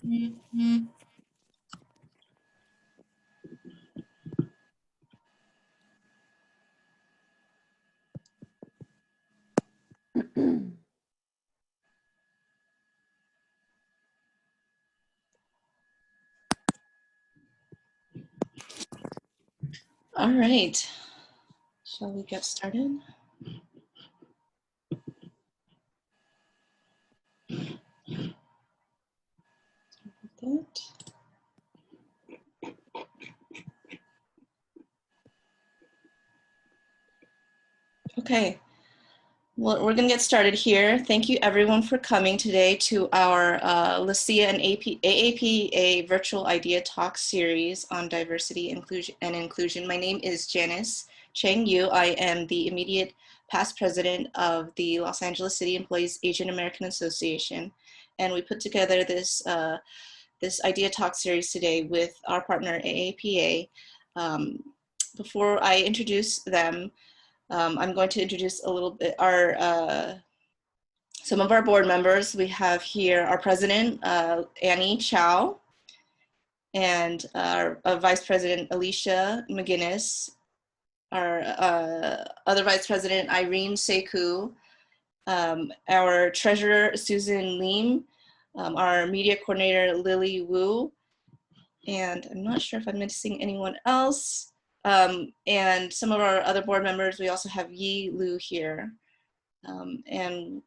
All right, shall we get started? Okay, well, we're gonna get started here. Thank you everyone for coming today to our LACEAAA and AAPA virtual Idea Talk series on diversity, inclusion, and inclusion. My name is Janice Cheng Yu. I am the immediate past president of the Los Angeles City Employees Asian American Association. And we put together this, this Idea Talk series today with our partner AAPA. Before I introduce them, I'm going to introduce a little bit some of our board members. We have here our president, Annie Chow, and our vice president, Alicia McGinnis, our other vice president, Irene Sekou, our treasurer, Susan Lim, our media coordinator, Lily Wu, and I'm not sure if I'm missing anyone else. And some of our other board members, we also have Yi Lu here. And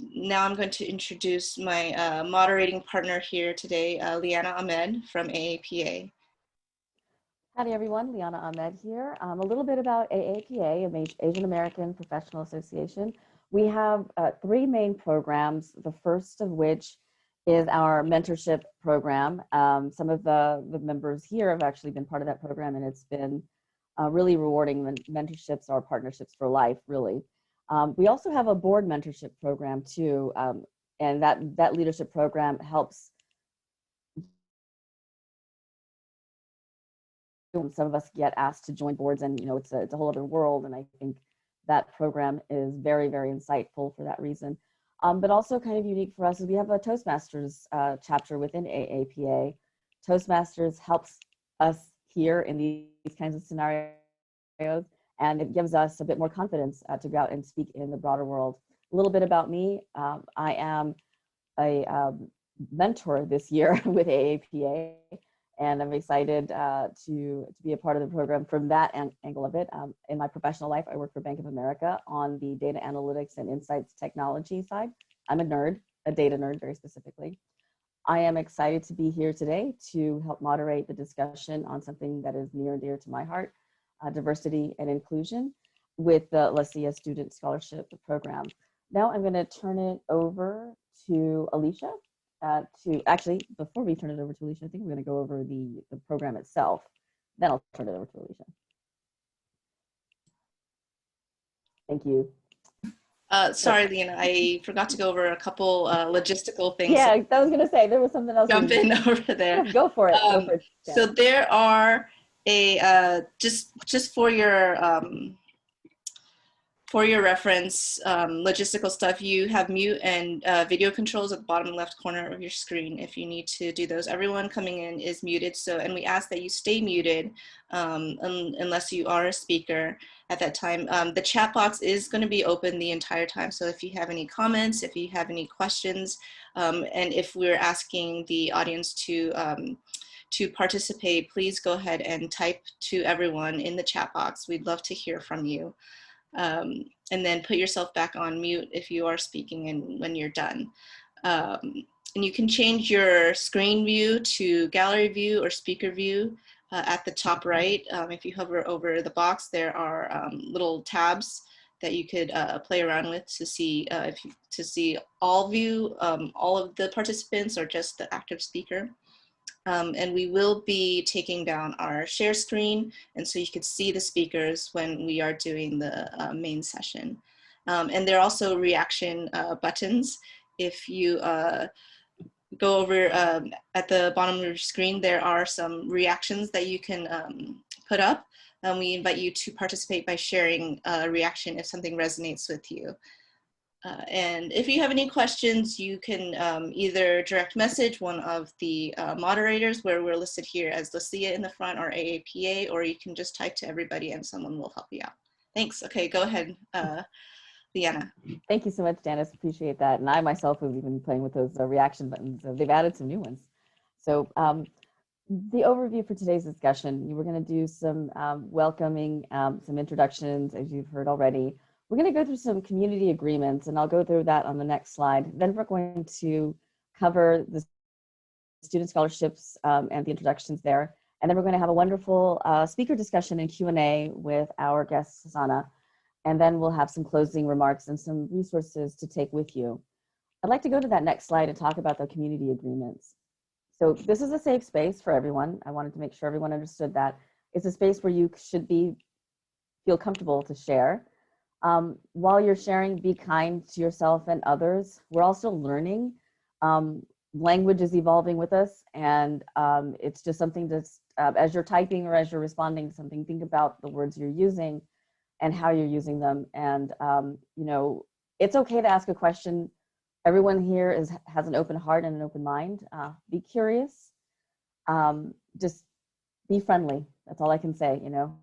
now I'm going to introduce my moderating partner here today, Liana Ahmed from AAPA. Howdy everyone, Liana Ahmed here. A little bit about AAPA, Asian American Professional Association. We have 3 main programs, the first of which is our mentorship program. Some of the members here have actually been part of that program, and it's been really rewarding. Mentorships are partnerships for life, really. We also have a board mentorship program too, and that leadership program helps some of us get asked to join boards, and you know it's a whole other world, and I think that program is very, very insightful for that reason. But also kind of unique for us is we have a Toastmasters chapter within AAPA. Toastmasters helps us here in these kinds of scenarios, and it gives us a bit more confidence to go out and speak in the broader world. A little bit about me, I am a mentor this year with AAPA, and I'm excited to be a part of the program from that angle of it. In my professional life, I work for Bank of America on the data analytics and insights technology side. I'm a nerd, a data nerd very specifically. I am excited to be here today to help moderate the discussion on something that is near and dear to my heart, diversity and inclusion with the LACEAAA Student Scholarship Program. Now I'm going to turn it over to Alicia. Actually, before we turn it over to Alicia, I think we're going to go over the program itself. Then I'll turn it over to Alicia. Thank you. Sorry, Lena, I forgot to go over a couple logistical things. Yeah, I was going to say there was something else. Jump in over there. Yeah, go for it. Go for it. Yeah. So there are just for your reference, logistical stuff, you have mute and video controls at the bottom left corner of your screen if you need to do those. Everyone coming in is muted, and we ask that you stay muted unless you are a speaker at that time. The chat box is going to be open the entire time, so if you have any comments, if you have any questions, and if we're asking the audience to participate, please go ahead and type to everyone in the chat box. We'd love to hear from you. And then put yourself back on mute if you are speaking and when you're done. And you can change your screen view to gallery view or speaker view at the top right. If you hover over the box, there are little tabs that you could play around with to see all view, all of the participants or just the active speaker. And we will be taking down our share screen, and so you can see the speakers when we are doing the main session. And there are also reaction buttons. If you go over at the bottom of your screen, there are some reactions that you can put up. We invite you to participate by sharing a reaction if something resonates with you. And if you have any questions, you can either direct message one of the moderators, where we're listed here as LACEAAA in the front, or AAPA, or you can just type to everybody and someone will help you out. Thanks. Okay, go ahead, Leanna. Thank you so much, Janice. Appreciate that. And I myself have even been playing with those reaction buttons. They've added some new ones. So the overview for today's discussion, we're going to do some welcoming, some introductions, as you've heard already. We're going to go through some community agreements, and I'll go through that on the next slide. Then we're going to cover the student scholarships and the introductions there. And then we're going to have a wonderful speaker discussion and Q&A with our guest, Susanna. And then we'll have some closing remarks and some resources to take with you. I'd like to go to that next slide and talk about the community agreements. So this is a safe space for everyone. I wanted to make sure everyone understood that. It's a space where you should feel comfortable to share. While you're sharing, be kind to yourself and others. We're all still learning. Language is evolving with us, and it's just something to, as you're typing or as you're responding to something, think about the words you're using and how you're using them. And you know, it's okay to ask a question. Everyone here has an open heart and an open mind. Be curious. Just be friendly. That's all I can say, you know.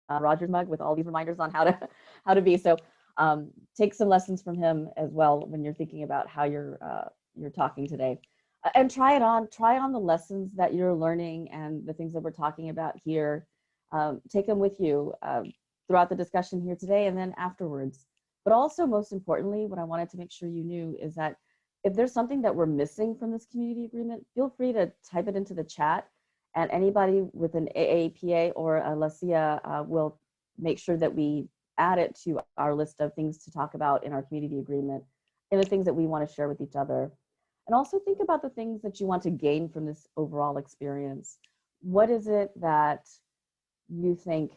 Roger's mug with all these reminders on how to be. So take some lessons from him as well when you're thinking about how you're talking today. And try on the lessons that you're learning and the things that we're talking about here. Take them with you throughout the discussion here today and then afterwards. But also, most importantly, what I wanted to make sure you knew is that if there's something that we're missing from this community agreement, feel free to type it into the chat, and anybody with an AAPA or a LACEAAA will make sure that we add it to our list of things to talk about in our community agreement and the things that we want to share with each other. And also think about the things that you want to gain from this overall experience. What is it that you think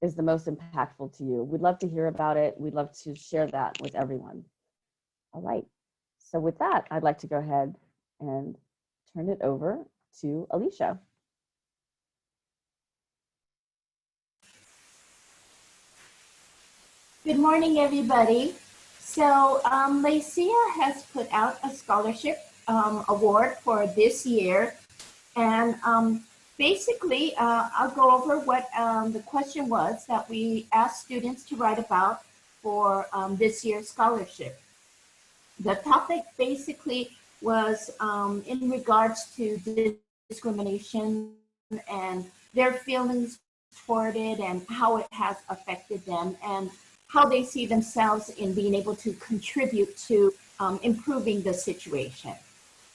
is the most impactful to you? We'd love to hear about it. We'd love to share that with everyone. All right. So with that, I'd like to go ahead and turn it over to Alicia. Good morning, everybody. So LACEAAA has put out a scholarship award for this year. And basically, I'll go over what the question was that we asked students to write about for this year's scholarship. The topic basically was in regards to discrimination and their feelings toward it and how it has affected them and how they see themselves in being able to contribute to improving the situation.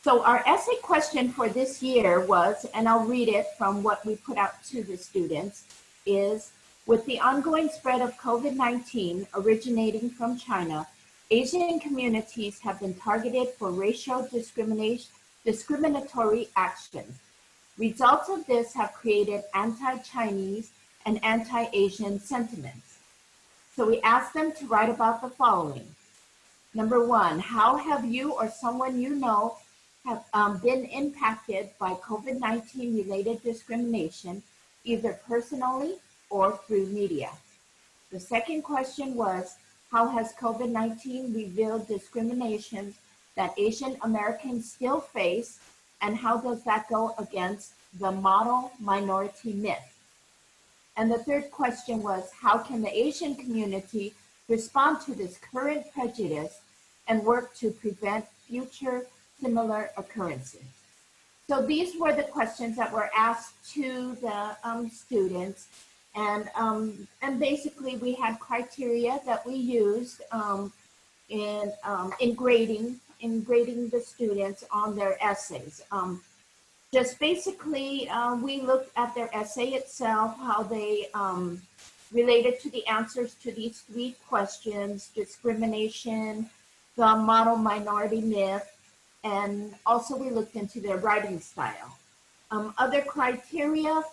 So our essay question for this year was, and I'll read it from what we put out to the students, is, with the ongoing spread of COVID-19 originating from China, Asian communities have been targeted for racial discriminatory actions. Results of this have created anti-Chinese and anti-Asian sentiments. So we asked them to write about the following. Number one, how have you or someone you know have been impacted by COVID-19 related discrimination, either personally or through media? The second question was, how has COVID-19 revealed discrimination that Asian Americans still face, and how does that go against the model minority myth? And the third question was, how can the Asian community respond to this current prejudice and work to prevent future similar occurrences? So these were the questions that were asked to the students, and basically we had criteria that we used in grading the students on their essays. Just basically, we looked at their essay itself, how they related to the answers to these three questions: discrimination, the model minority myth, and also we looked into their writing style. Other criteria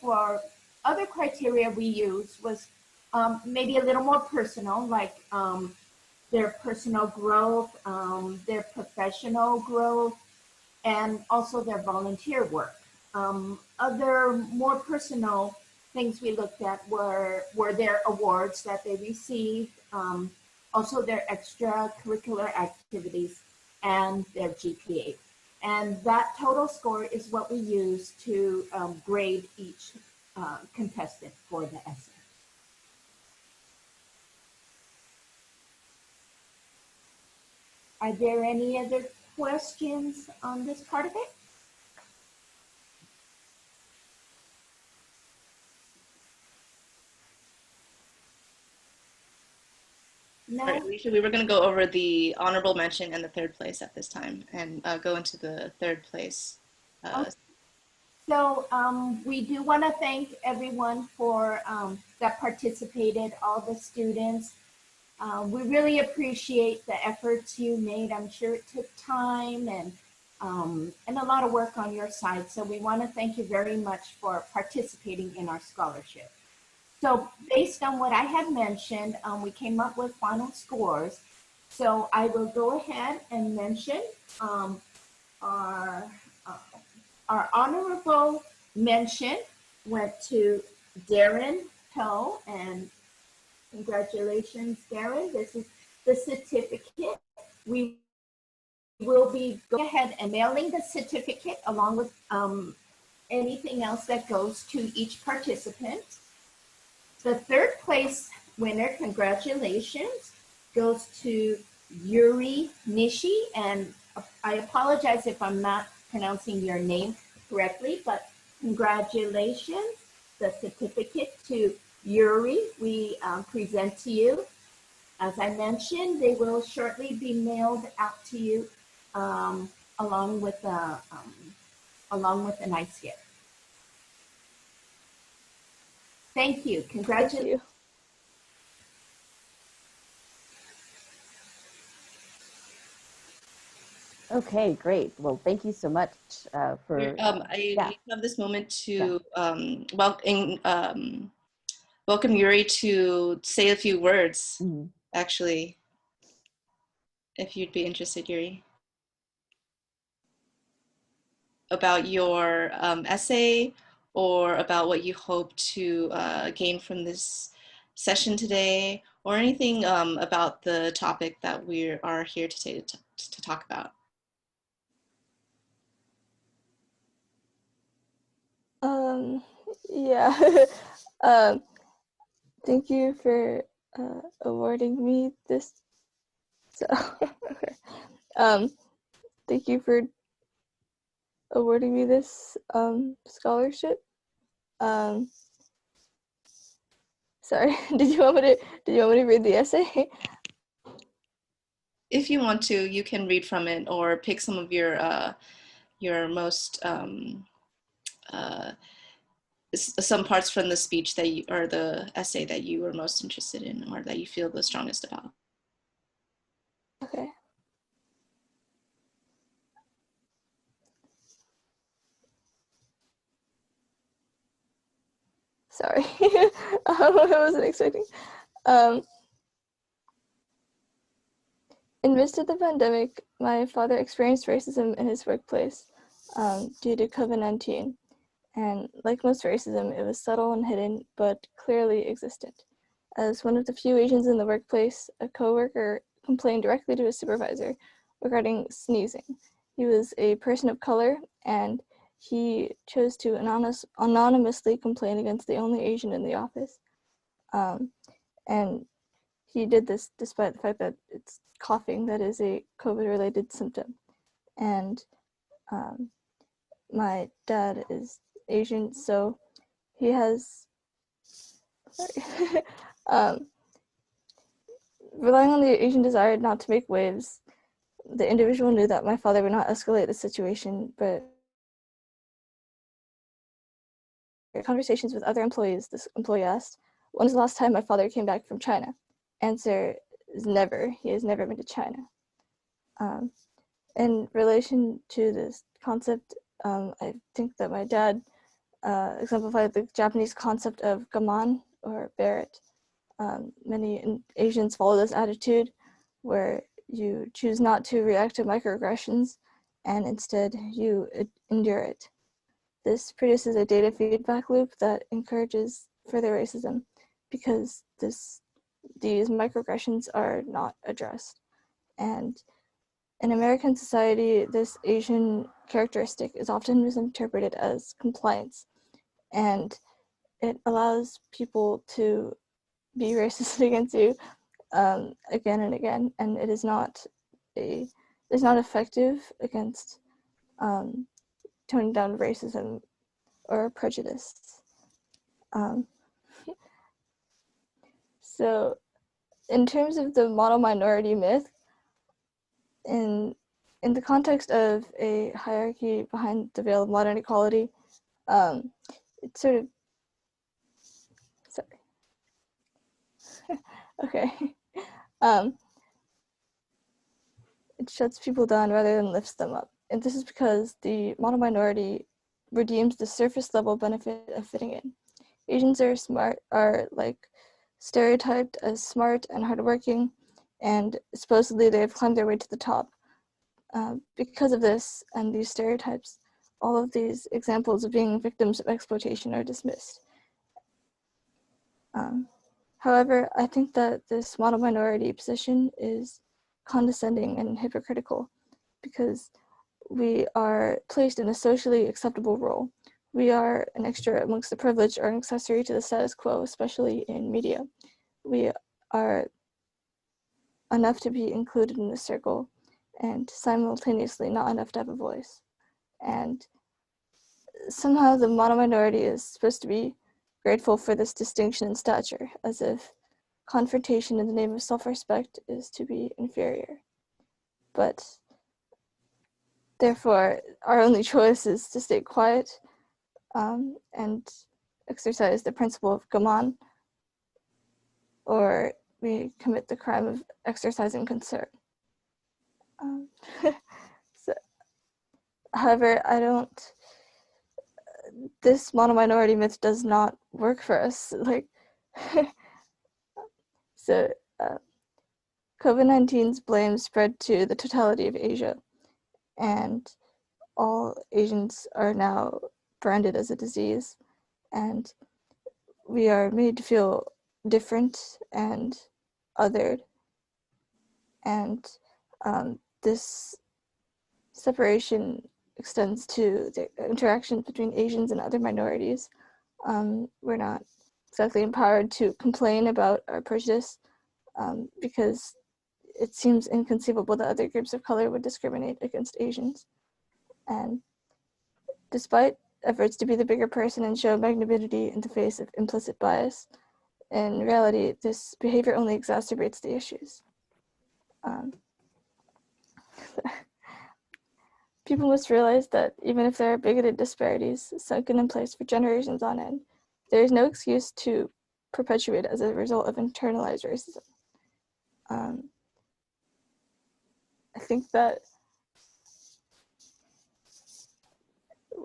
we used was maybe a little more personal, like their personal growth, their professional growth, and also their volunteer work. Other more personal things we looked at were their awards that they received, also their extracurricular activities and their GPA. And that total score is what we use to grade each contestant for the essay. Are there any other questions on this part of it? No? Sorry, Alicia, we were going to go over the honorable mention and the third place at this time and go into the third place. Okay. So we do want to thank everyone for that participated, all the students. We really appreciate the efforts you made. I'm sure it took time and a lot of work on your side. So we want to thank you very much for participating in our scholarship. So based on what I had mentioned, we came up with final scores. So I will go ahead and mention our honorable mention went to Darren Toe, and congratulations, Darren. This is the certificate. We will be going ahead and mailing the certificate along with anything else that goes to each participant. The third place winner, congratulations, goes to Yuri Nishi, and I apologize if I'm not pronouncing your name correctly, but congratulations. The certificate to Yuri, we present to you. As I mentioned, they will shortly be mailed out to you along with a nice gift. Thank you. Congratulations. Thank you. Okay, great. Well, thank you so much for. I have this moment to welcome Yuri to say a few words, actually, if you'd be interested, Yuri, about your essay or about what you hope to gain from this session today, or anything about the topic that we are here today to talk about. Yeah. Thank you for awarding me this. So, thank you for awarding me this scholarship. Sorry, did you want me to read the essay? If you want to, you can read from it or pick some of your most some parts from the speech that you, or the essay that you were most interested in or that you feel the strongest about. Okay. Sorry, I wasn't expecting. In midst of the pandemic, my father experienced racism in his workplace due to COVID-19. And like most racism, it was subtle and hidden, but clearly existent. As one of the few Asians in the workplace, a coworker complained directly to his supervisor regarding sneezing. He was a person of color, and he chose to anonymously complain against the only Asian in the office. And he did this despite the fact that it's coughing that is a COVID-related symptom. And my dad is Asian, so he has, relying on the Asian desire not to make waves, the individual knew that my father would not escalate the situation, but conversations with other employees, this employee asked, "When was the last time my father came back from China?" Answer is never. He has never been to China. In relation to this concept, I think that my dad exemplified the Japanese concept of gaman, or bear it. Many Asians follow this attitude where you choose not to react to microaggressions and instead you endure it. This produces a data feedback loop that encourages further racism because this these microaggressions are not addressed. And in American society, this Asian characteristic is often misinterpreted as compliance, and it allows people to be racist against you again and again, and it is not effective against toning down racism or prejudice. So in terms of the model minority myth, in the context of a hierarchy behind the veil of modern equality, it's sort of, sorry. Okay. It shuts people down rather than lifts them up. And this is because the model minority redeems the surface level benefit of fitting in. Asians are like stereotyped as smart and hardworking, and supposedly they've climbed their way to the top. Because of this and these stereotypes, all of these examples of being victims of exploitation are dismissed. However, I think that this model minority position is condescending and hypocritical because we are placed in a socially acceptable role. We are an extra amongst the privileged or an accessory to the status quo, especially in media. We are enough to be included in the circle and simultaneously not enough to have a voice. And somehow the model minority is supposed to be grateful for this distinction in stature, as if confrontation in the name of self-respect is to be inferior. But therefore, our only choice is to stay quiet and exercise the principle of gaman, or we commit the crime of exercising concern. So, however, this mono-minority myth does not work for us. So COVID-19's blame spread to the totality of Asia, and all Asians are now branded as a disease, and we are made to feel different and othered. And this separation extends to the interactions between Asians and other minorities. We're not exactly empowered to complain about our prejudice because it seems inconceivable that other groups of color would discriminate against Asians. And despite efforts to be the bigger person and show magnanimity in the face of implicit bias, in reality, this behavior only exacerbates the issues. People must realize that even if there are bigoted disparities sunken in place for generations on end, there is no excuse to perpetuate as a result of internalized racism. I think that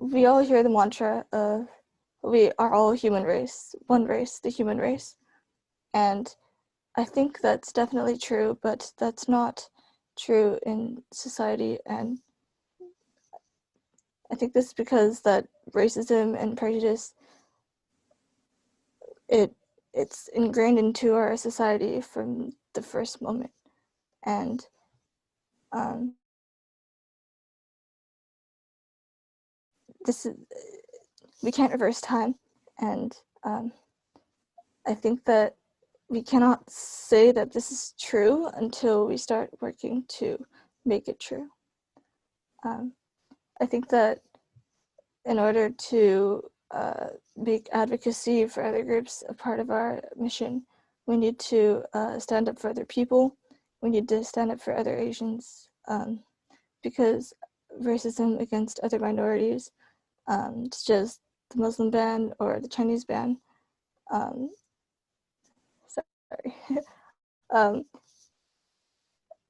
we all hear the mantra of we are all human race, one race, the human race. And I think that's definitely true, but that's not true in society. And I think this is because that racism and prejudice, it's ingrained into our society from the first moment. And we can't reverse time. And I think that we cannot say that this is true until we start working to make it true. I think that in order to make advocacy for other groups a part of our mission, we need to stand up for other people. We need to stand up for other Asians because racism against other minorities, such as the Muslim ban or the Chinese ban,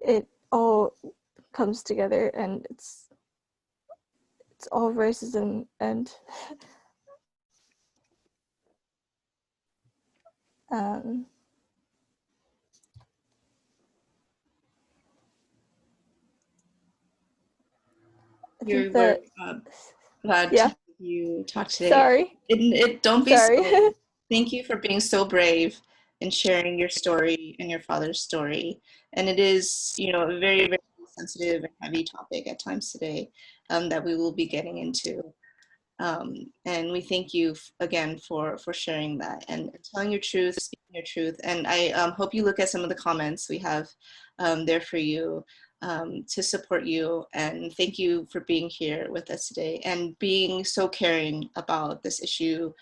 it all comes together, and it's all racism. And We're glad to have you talk today. Sorry. Don't be sorry. Thank you for being so brave in sharing your story and your father's story. And it is, you know, a very, very sensitive and heavy topic at times today that we will be getting into. And we thank you again for sharing that and telling your truth, speaking your truth. And I hope you look at some of the comments we have there for you to support you. And thank you for being here with us today and being so caring about this issue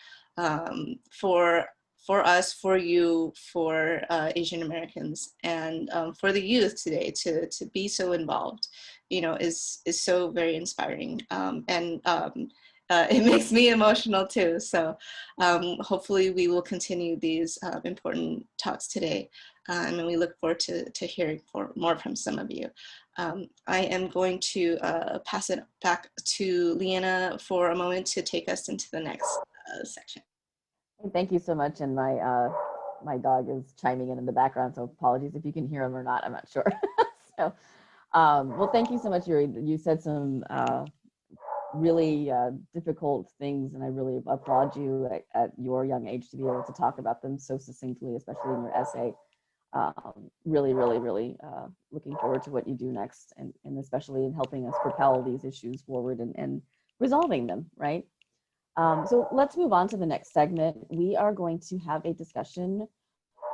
for us, for you, for Asian Americans, and for the youth today to be so involved, you know, is so very inspiring. It makes me emotional too. So hopefully we will continue these important talks today. And we look forward to hearing more from some of you. I am going to pass it back to Leanna for a moment to take us into the next section. Thank you so much. And my dog is chiming in the background, so apologies if you can hear him or not. I'm not sure. So, well, thank you so much, Yuri. You said some really difficult things, and I really applaud you at your young age to be able to talk about them so succinctly, especially in your essay. Really looking forward to what you do next, and especially in helping us propel these issues forward and resolving them, right? So let's move on to the next segment. We are going to have a discussion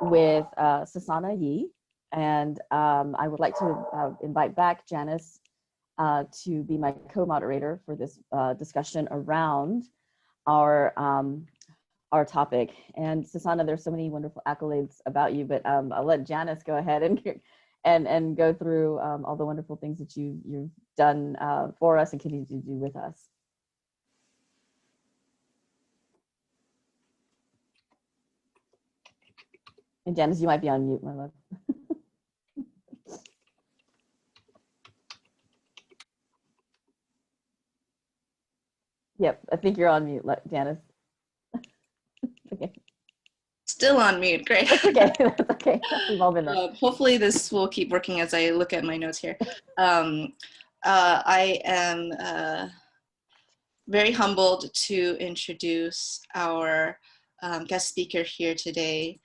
with Susanna Yi, and I would like to invite back Janice to be my co-moderator for this discussion around our topic. And Susanna, there's so many wonderful accolades about you, but I'll let Janice go ahead and go through all the wonderful things that you've done for us and continue to do with us. And Janice, you might be on mute, my love. Yep, I think you're on mute, Janice. Okay. Still on mute, great. That's okay, that's okay. We've all been there. Hopefully this will keep working as I look at my notes here. I am very humbled to introduce our guest speaker here today.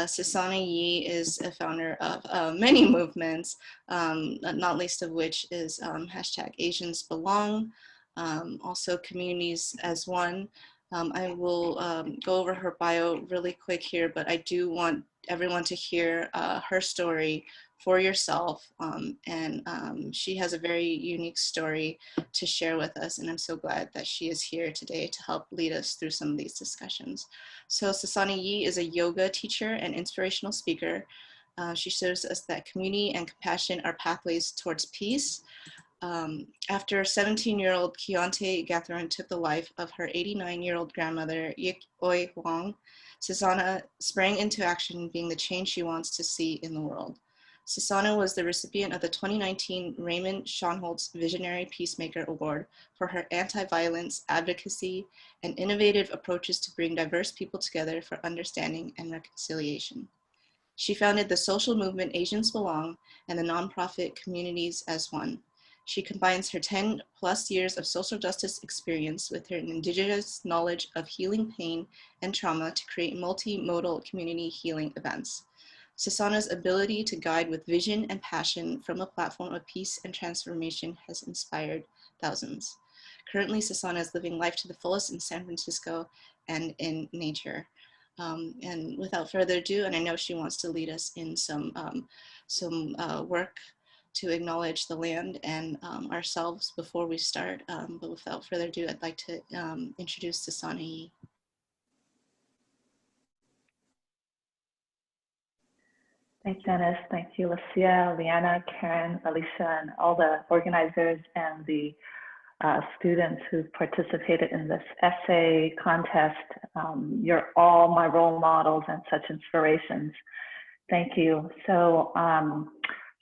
Susanna Yi is a founder of many movements, not least of which is hashtag Asians Belong, also Communities as One. I will go over her bio really quick here, but I do want everyone to hear her story for yourself. She has a very unique story to share with us, and I'm so glad that she is here today to help lead us through some of these discussions. So Susanna Yi is a yoga teacher and inspirational speaker. She shows us that community and compassion are pathways towards peace. After 17-year-old Keontae Gathorn took the life of her 89-year-old grandmother, Yik Oi Huang, Susanna sprang into action, being the change she wants to see in the world. Susanna was the recipient of the 2019 Raymond Schonholtz Visionary Peacemaker Award for her anti-violence advocacy and innovative approaches to bring diverse people together for understanding and reconciliation. She founded the social movement Asians Belong and the nonprofit Communities as One. She combines her 10+ years of social justice experience with her indigenous knowledge of healing pain and trauma to create multimodal community healing events. Susanna's ability to guide with vision and passion from a platform of peace and transformation has inspired thousands. Currently, Susanna is living life to the fullest in San Francisco and in nature. And without further ado, and I know she wants to lead us in some work to acknowledge the land and ourselves before we start. But without further ado, I'd like to introduce Susanna Yi. Thanks, Dennis. Thank you, Lucia, Leanna, Karen, Alicia, and all the organizers and the students who participated in this essay contest. You're all my role models and such inspirations. Thank you. So,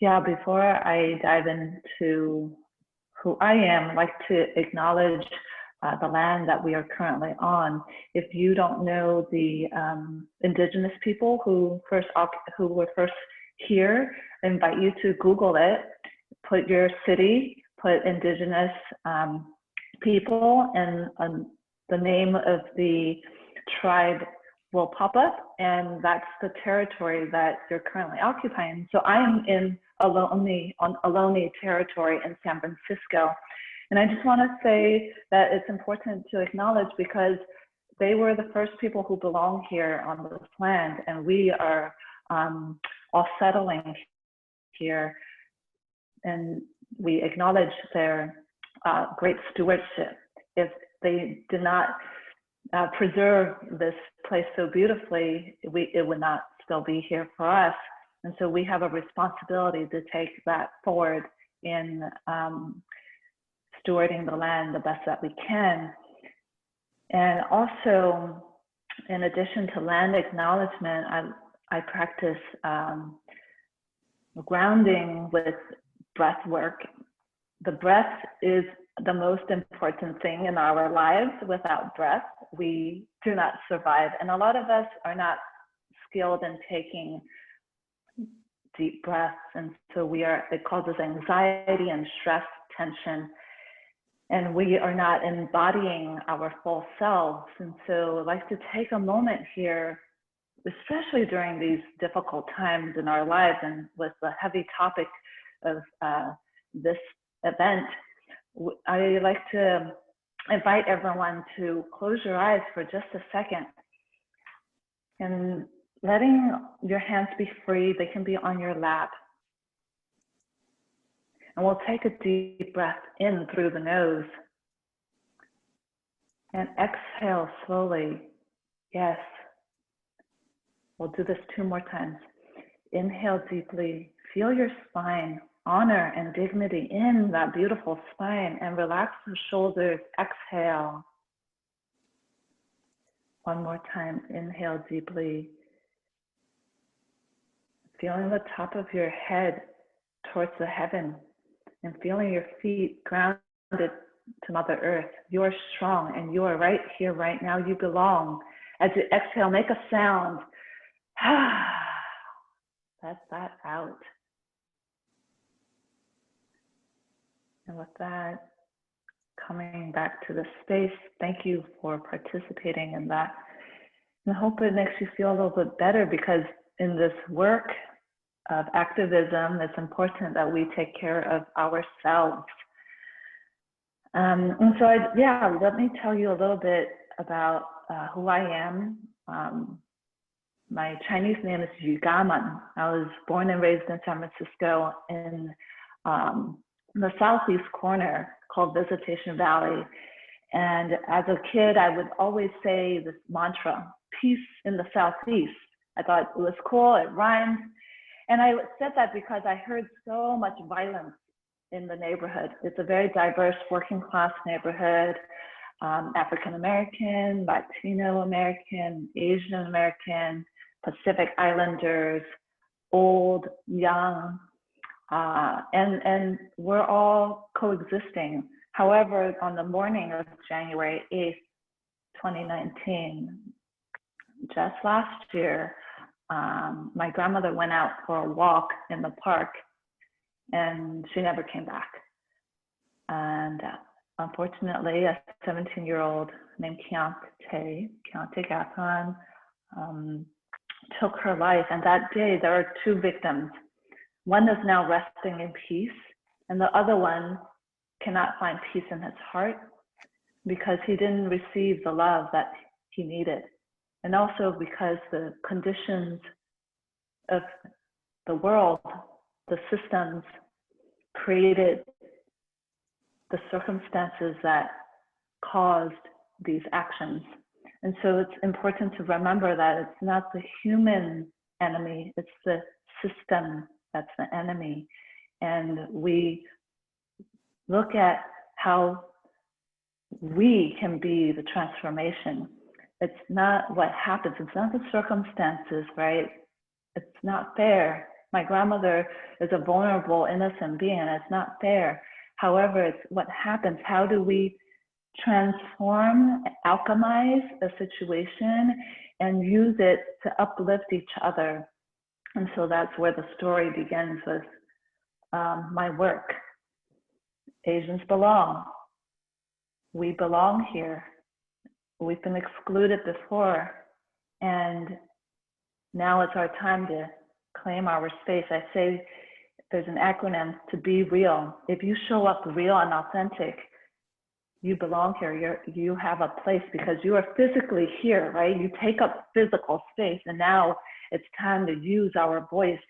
yeah, before I dive into who I am, I'd like to acknowledge the land that we are currently on. If you don't know the indigenous people who were first here, I invite you to Google it, put your city, put indigenous people, and the name of the tribe will pop up, and that's the territory that you're currently occupying. So I am in Ohlone territory in San Francisco. And I just want to say that it's important to acknowledge, because they were the first people who belong here on this land, and we are all settling here. And we acknowledge their great stewardship. If they did not preserve this place so beautifully, it would not still be here for us. And so we have a responsibility to take that forward in stewarding the land the best that we can. And also, in addition to land acknowledgement, I practice grounding with breath work. The breath is the most important thing in our lives. Without breath, we do not survive. And a lot of us are not skilled in taking deep breaths. And so it causes anxiety and stress, tension, and we are not embodying our full selves. And so I'd like to take a moment here, especially during these difficult times in our lives, and with the heavy topic of this event, I like to invite everyone to close your eyes for just a second, and letting your hands be free. They can be on your lap. And we'll take a deep breath in through the nose and exhale slowly. Yes. We'll do this 2 more times. Inhale deeply, feel your spine, honor and dignity in that beautiful spine, and relax the shoulders. Exhale. 1 more time. Inhale deeply, feeling the top of your head towards the heaven, and feeling your feet grounded to Mother Earth. You are strong, and you are right here, right now. You belong. As you exhale, make a sound. Let that out. And with that, coming back to the space, thank you for participating in that. And I hope it makes you feel a little bit better, because in this work of activism, it's important that we take care of ourselves. And so, let me tell you a little bit about who I am. My Chinese name is Yu Gaman. I was born and raised in San Francisco in the southeast corner called Visitation Valley. And as a kid, I would always say this mantra, peace in the southeast. I thought it was cool, it rhymed. And I said that because I heard so much violence in the neighborhood. It's a very diverse working class neighborhood, African American, Latino American, Asian American, Pacific Islanders, old, young, and we're all coexisting. However, on the morning of January 8th, 2019, just last year, my grandmother went out for a walk in the park, and she never came back. And unfortunately, a 17-year-old named Keontae Gathon took her life. And that day, there are 2 victims. One is now resting in peace, and the other one cannot find peace in his heart because he didn't receive the love that he needed. And also because the conditions of the world, the systems, created the circumstances that caused these actions. And so it's important to remember that it's not the human enemy, it's the system that's the enemy. And we look at how we can be the transformation. It's not what happens, it's not the circumstances, right? It's not fair. My grandmother is a vulnerable, innocent being, and it's not fair. However, it's what happens. How do we transform, alchemize a situation and use it to uplift each other? And so that's where the story begins with my work. Asians belong. We belong here. We've been excluded before, And now it's our time to claim our space. I say there's an acronym to be real. If you show up real and authentic, you belong here. You have a place because you are physically here, right? You take up physical space, and now it's time to use our voice.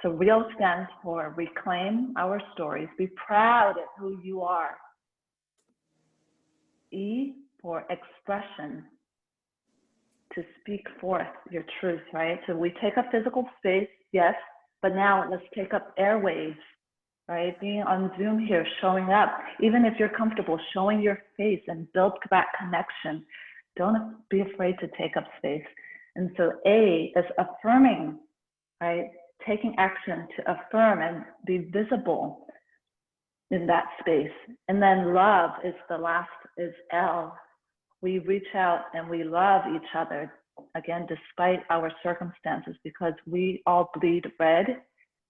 So real stands for reclaim our stories. Be proud of who you are. E for expression, to speak forth your truth, right? So we take up physical space, yes, but now let's take up airwaves, right? Being on Zoom here, showing up, even if you're comfortable, showing your face and build that connection. Don't be afraid to take up space. And so A is affirming, right? Taking action to affirm and be visible in that space. And then love is the last, is L. We reach out and we love each other, again, despite our circumstances, because we all bleed red.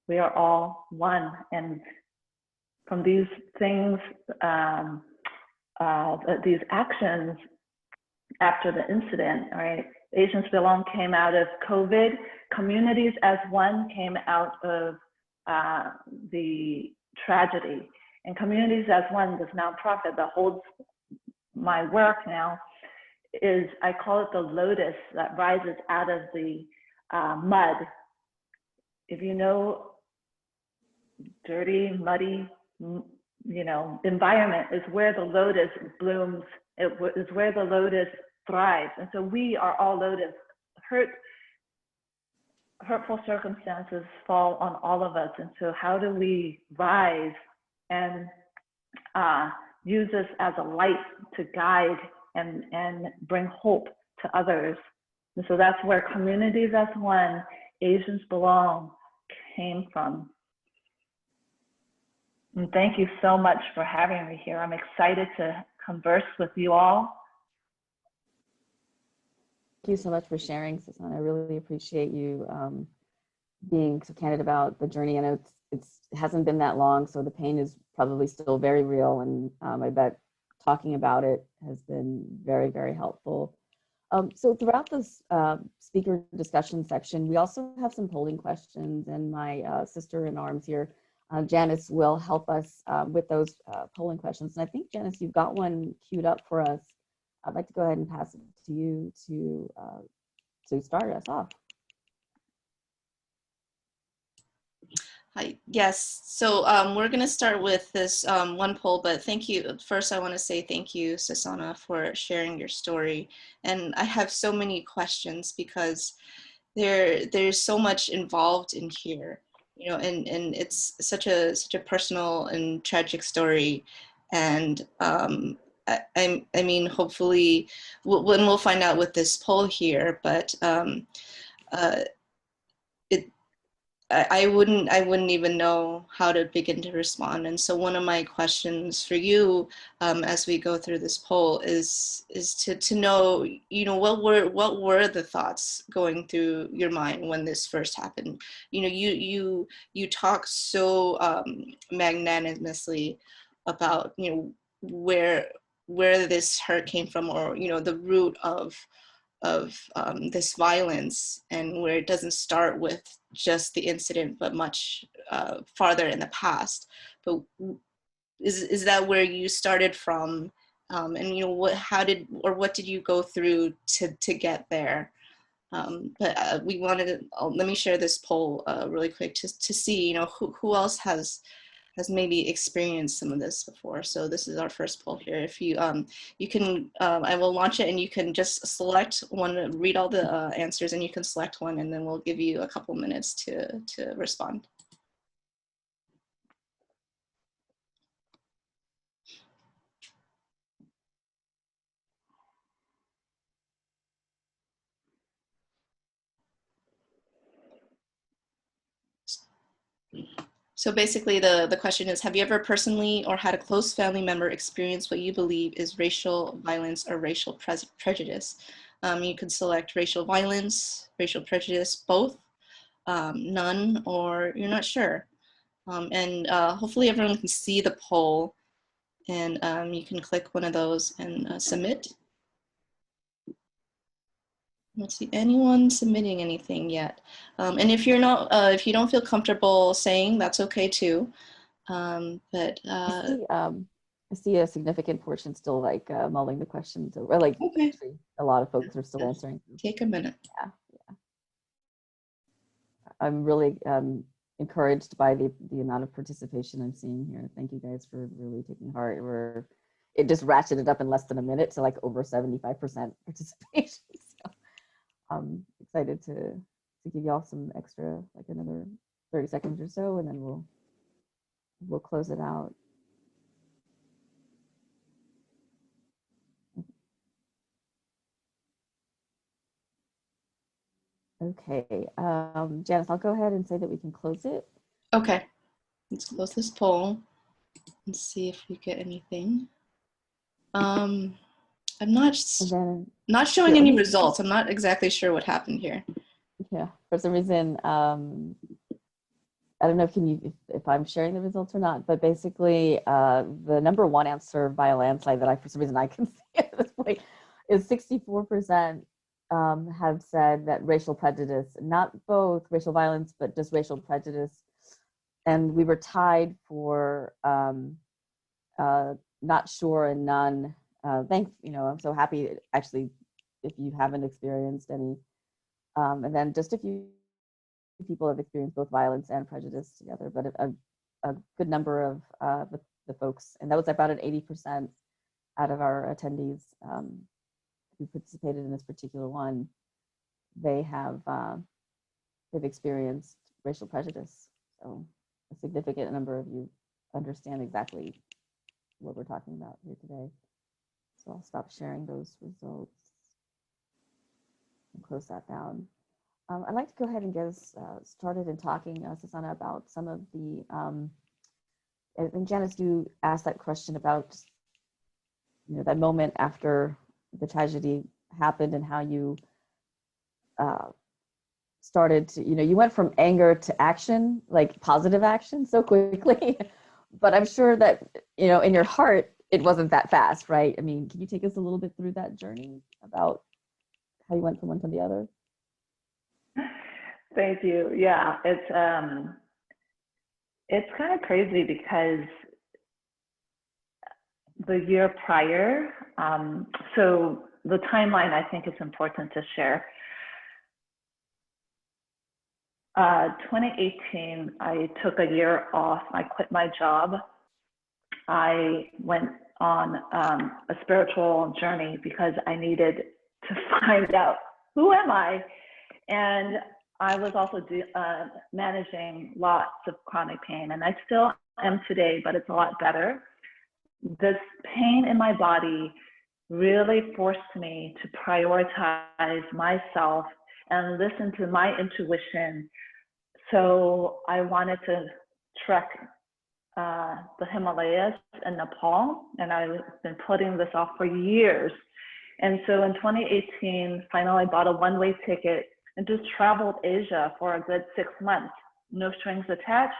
We are all one. And from these things, these actions after the incident, right? Asians Belong came out of COVID. Communities as One came out of the tragedy. And Communities as One, this nonprofit that holds my work now, is, I call it the lotus that rises out of the mud. If you know, dirty, muddy, environment is where the lotus blooms. It is where the lotus thrives. And so we are all lotus. Hurtful circumstances fall on all of us. And so how do we rise and use this as a light to guide and bring hope to others? And so that's where Communities as One, Asians Belong came from. And thank you so much for having me here. I'm excited to converse with you all. Thank you so much for sharing, Susanna. I really appreciate you being so candid about the journey. I know it hasn't been that long, so the pain is probably still very real, and I bet talking about it has been very, very helpful. So throughout this speaker discussion section, we also have some polling questions, and my sister in arms here, Janice, will help us with those polling questions. And I think, Janice, you've got one queued up for us. I'd like to go ahead and pass it to you to start us off. Hi, yes, so we're going to start with this one poll, but thank you. First, I want to say thank you, Susanna, for sharing your story. And I have so many questions because there's so much involved in here, and it's such a personal and tragic story. And I mean, hopefully, we'll find out with this poll here, but I wouldn't even know how to begin to respond. And so one of my questions for you, as we go through this poll, is to know, what were the thoughts going through your mind when this first happened? You talk so magnanimously about where this hurt came from, or the root of this violence, and where it doesn't start with just the incident, but much farther in the past. But is that where you started from? And what did you go through to get there? But we wanted to, let me share this poll really quick to see, who else has maybe experienced some of this before. So this is our first poll here. If you you can, I will launch it, and you can just select one, read all the answers, and you can select one, and then we'll give you a couple minutes to respond. So basically the question is, have you ever personally or had a close family member experience what you believe is racial violence or racial prejudice? You can select racial violence, racial prejudice, both, none, or you're not sure. And hopefully everyone can see the poll, and you can click one of those and submit. don't see anyone submitting anything yet. And if you're not, if you don't feel comfortable saying, that's okay too. But I see a significant portion still like mulling the questions, or like okay, a lot of folks are still answering. take a minute. Yeah, yeah. I'm really encouraged by the amount of participation I'm seeing here. Thank you guys for really taking heart. It just ratcheted up in less than a minute to like over 75% participation. So I'm excited to give y'all some extra, like another 30 seconds or so, and then we'll close it out. Okay, Janice, I'll go ahead and say that we can close it. Okay, let's close this poll and see if we get anything. I'm not showing any results. I'm not exactly sure what happened here. Yeah, for some reason, I don't know if I'm sharing the results or not, but basically the number one answer by a landslide that for some reason I can see at this point is 64% have said that racial prejudice, not both racial violence, but just racial prejudice. And we were tied for not sure and none. I'm so happy actually if you haven't experienced any. And then just a few people have experienced both violence and prejudice together, but a good number of the folks, and that was about an 80% out of our attendees who participated in this particular one, they've experienced racial prejudice. So a significant number of you understand exactly what we're talking about here today. So I'll stop sharing those results and close that down. I'd like to go ahead and get us started in talking, Susanna, about some of the, and Janice, you asked that question about, that moment after the tragedy happened and how you started to, you went from anger to action, like positive action so quickly, but I'm sure that, in your heart, it wasn't that fast, right? I mean, can you take us a little bit through that journey about how you went from one to the other? Thank you. Yeah, it's kind of crazy because the year prior, so the timeline I think is important to share. 2018, I took a year off. I quit my job. I went on a spiritual journey because I needed to find out who am I, and I was also managing lots of chronic pain, and I still am today, but it's a lot better. This pain in my body really forced me to prioritize myself and listen to my intuition. So I wanted to trek the Himalayas in Nepal, and I've been putting this off for years. And so in 2018, finally I bought a one-way ticket and just traveled Asia for a good 6 months, no strings attached.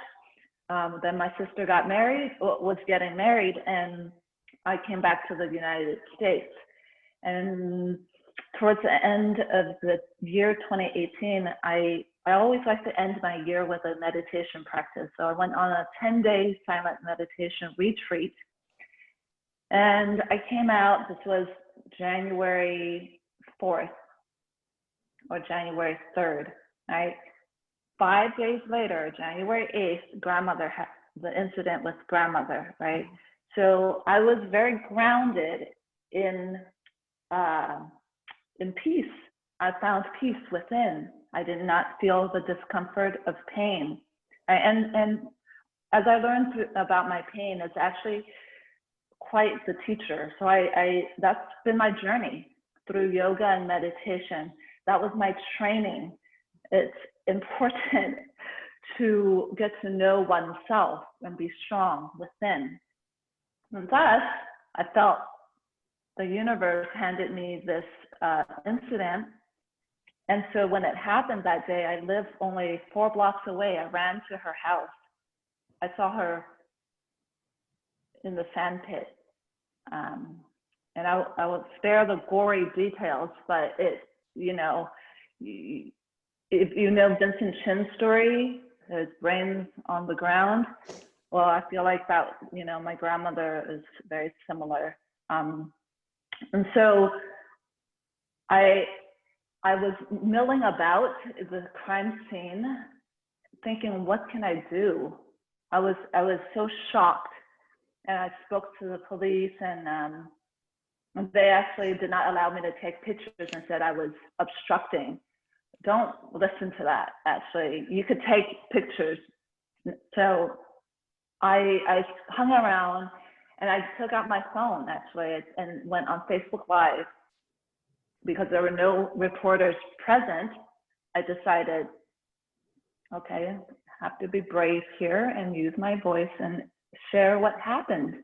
Then my sister was getting married, and I came back to the United States. And towards the end of the year 2018, I always like to end my year with a meditation practice. So I went on a 10-day silent meditation retreat. And I came out, this was January 4th or January 3rd, right? 5 days later, January 8th, grandmother had the incident with grandmother, right? So I was very grounded in peace. I found peace within. I did not feel the discomfort of pain. And as I learned about my pain, it's actually quite the teacher. So that's been my journey through yoga and meditation. That was my training. It's important to get to know oneself and be strong within. And thus, I felt the universe handed me this incident. And so when it happened that day, I lived only 4 blocks away. I ran to her house. I saw her in the sand pit. And I will spare the gory details, but you know, if you know Vincent Chin's story, his brains on the ground, well, I feel like that, you know, my grandmother is very similar. And so I was milling about the crime scene thinking, what can I do? I was so shocked, and I spoke to the police, and they actually did not allow me to take pictures and said I was obstructing. Don't listen to that, actually. You could take pictures. So I hung around, and I took out my phone, actually, and went on Facebook Live. Because there were no reporters present, I decided, okay, I have to be brave here and use my voice and share what happened.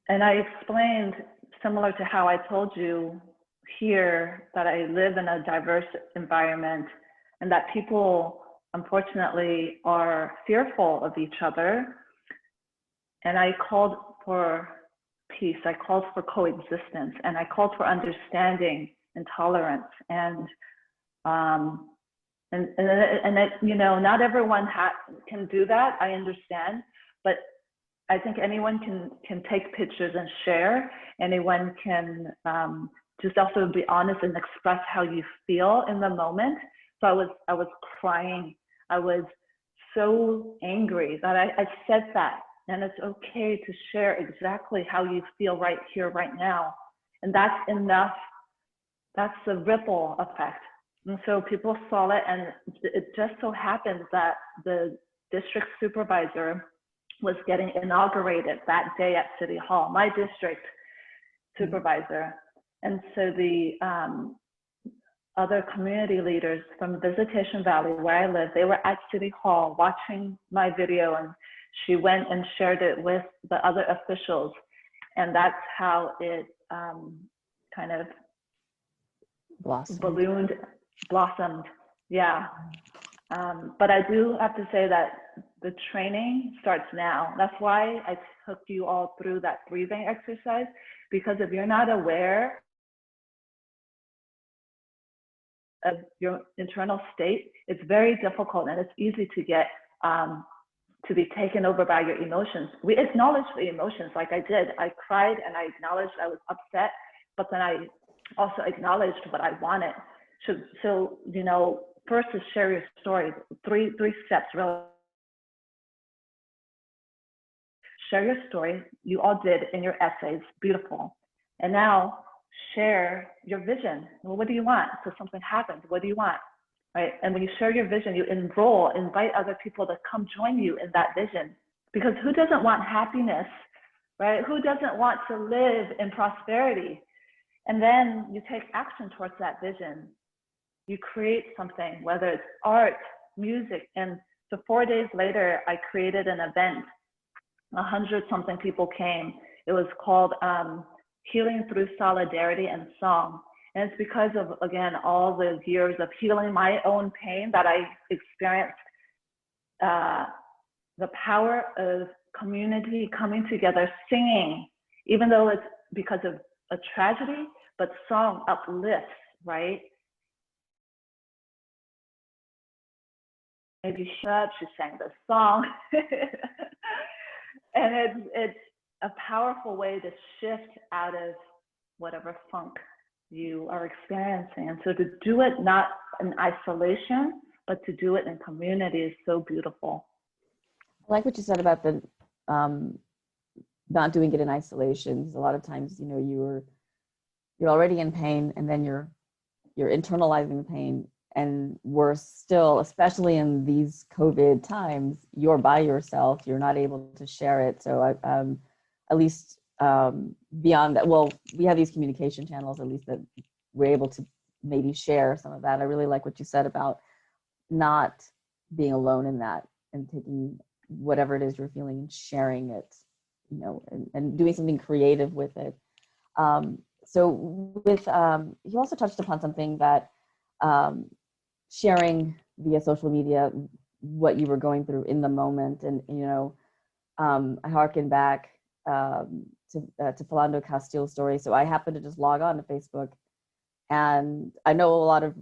And I explained, similar to how I told you here, that I live in a diverse environment and that people, unfortunately, are fearful of each other. And I called for peace, I called for coexistence, and I called for understanding and tolerance. And it, you know, not everyone can do that, I understand, but I think anyone can take pictures and share. Anyone can just also be honest and express how you feel in the moment. So I was crying. I was so angry that I said that. And it's okay to share exactly how you feel right here, right now. And that's enough. That's the ripple effect. And so people saw it, and it just so happened that the district supervisor was getting inaugurated that day at City Hall, my district supervisor. And so the other community leaders from Visitation Valley, where I live, they were at City Hall watching my video, and she went and shared it with the other officials. And that's how it kind of blossomed. Yeah. But I do have to say that the training starts now. That's why I took you all through that breathing exercise, because if you're not aware of your internal state, it's very difficult, and it's easy to get to be taken over by your emotions. We acknowledge the emotions, like I did. I cried and I acknowledged I was upset, but then I also acknowledged what I wanted. So you know, first is share your story. Three steps, really. Share your story. You all did in your essays, beautiful. And now share your vision. Well, what do you want? So something happens. What do you want? Right? And when you share your vision, you invite other people to come join you in that vision. Because who doesn't want happiness, right? Who doesn't want to live in prosperity? And then you take action towards that vision. You create something, whether it's art, music. And so 4 days later, I created an event. 100-something people came. It was called Healing Through Solidarity and Song. And it's because of, again, all the years of healing my own pain that I experienced the power of community coming together, singing, even though it's because of a tragedy, but song uplifts, right? Maybe she sang the song. And it's a powerful way to shift out of whatever funk you are experiencing. And so to do it not in isolation, but to do it in community is so beautiful. I like what you said about the not doing it in isolation. A lot of times, you know, you're already in pain, and then you're internalizing the pain, and worse still, especially in these COVID times, you're by yourself. You're not able to share it. So at least beyond that, well, we have these communication channels, at least, that we're able to maybe share some of that. I really like what you said about not being alone in that, and taking whatever it is you're feeling and sharing it, you know, and doing something creative with it. So with, you also touched upon something that sharing via social media what you were going through in the moment. And, you know, I harken back to Philando Castile's story. So I happened to just log on to Facebook And I know a lot of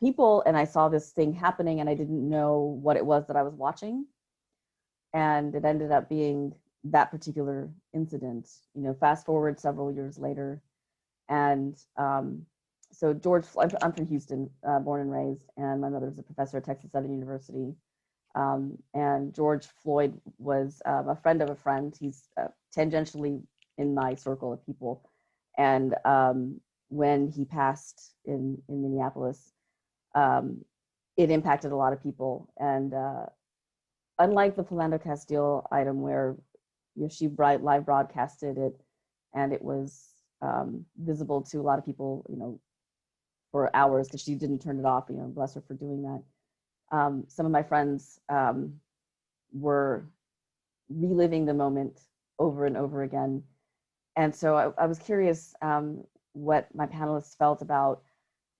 people, and I saw this thing happening and I didn't know what it was that I was watching. And it ended up being that particular incident, you know, fast forward several years later. And so George, I'm from Houston, born and raised, and my mother's a professor at Texas Southern University. And George Floyd was a friend of a friend. He's tangentially in my circle of people. And when he passed in Minneapolis, it impacted a lot of people. And unlike the Philando Castile item where, you know, she live broadcasted it and it was visible to a lot of people, you know, for hours because she didn't turn it off, you know, bless her for doing that. Some of my friends were reliving the moment over and over again. And so I was curious what my panelists felt about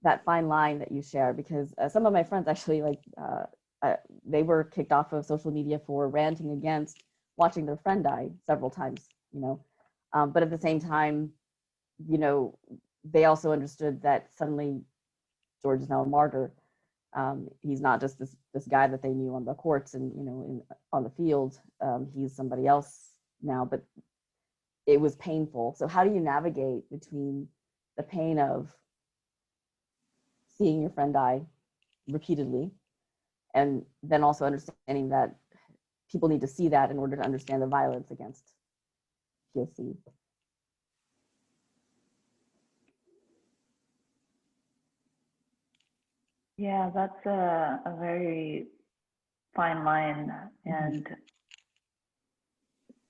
that fine line that you share, because some of my friends actually, like, they were kicked off of social media for ranting against watching their friend die several times, you know. But at the same time, you know, they also understood that suddenly George is now a martyr. He's not just this guy that they knew on the courts and, you know, on the field. He's somebody else now, but it was painful. So how do you navigate between the pain of seeing your friend die repeatedly and then also understanding that people need to see that in order to understand the violence against POC? Yeah, that's a very fine line. And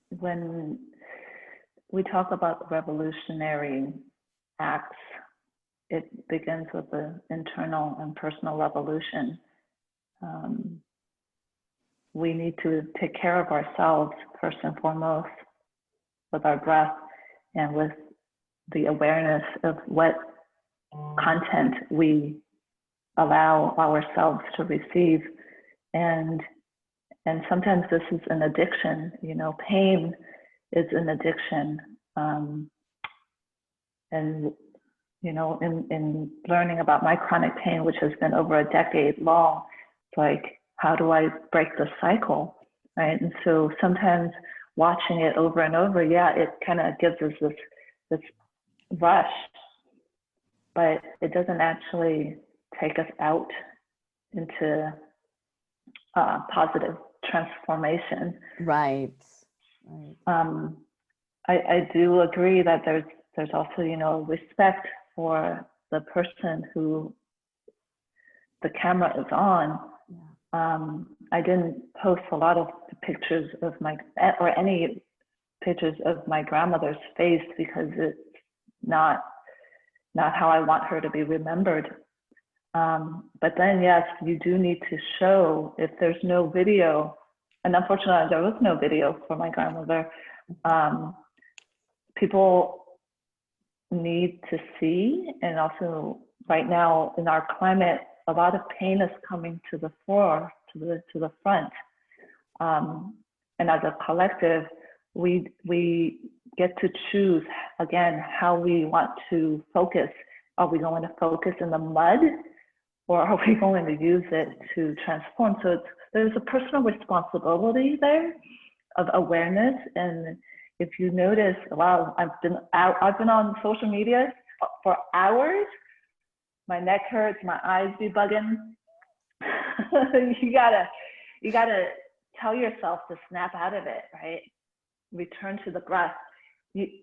when we talk about revolutionary acts, it begins with the internal and personal revolution. We need to take care of ourselves first and foremost with our breath and with the awareness of what content we allow ourselves to receive. And sometimes this is an addiction, you know, pain is an addiction. And, you know, in learning about my chronic pain, which has been over a decade long, it's like, how do I break the cycle, right? And so sometimes watching it over and over, yeah, it kind of gives us this rush, but it doesn't actually take us out into positive transformation. Right. I do agree that there's also, you know, respect for the person who the camera is on. I didn't post a lot of pictures of any pictures of my grandmother's face because it's not how I want her to be remembered. But then, yes, you do need to show, if there's no video, and unfortunately there was no video for my grandmother, people need to see. And also right now in our climate, a lot of pain is coming to the fore, to the front. And as a collective, we get to choose, again, how we want to focus. Are we going to focus in the mud, or are we going to use it to transform? So there's a personal responsibility there of awareness. And if you notice, wow, I've been on social media for hours. My neck hurts, my eyes be bugging. you gotta tell yourself to snap out of it, right? Return to the breath.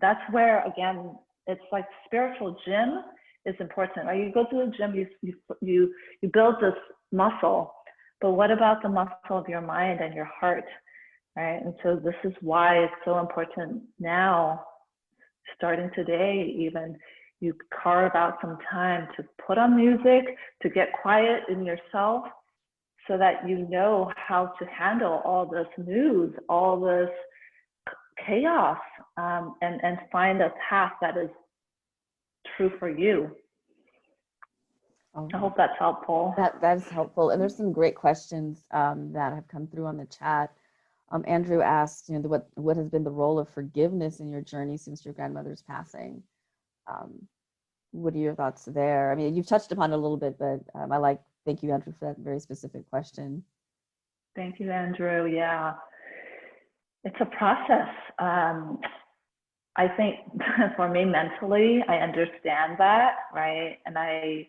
That's where, again, it's like spiritual gym is important, right? You go to the gym, you build this muscle, but what about the muscle of your mind and your heart, right? And so this is why it's so important now, starting today even, you carve out some time to put on music, to get quiet in yourself, so that you know how to handle all this news, all this chaos, and find a path that is true for you. I hope that's helpful. That is helpful. And there's some great questions that have come through on the chat. Andrew asked, you know, what has been the role of forgiveness in your journey since your grandmother's passing? what are your thoughts there? I mean, you've touched upon it a little bit, but thank you, Andrew, for that very specific question. Thank you, Andrew. Yeah, it's a process. I think for me mentally, I understand that, right? And I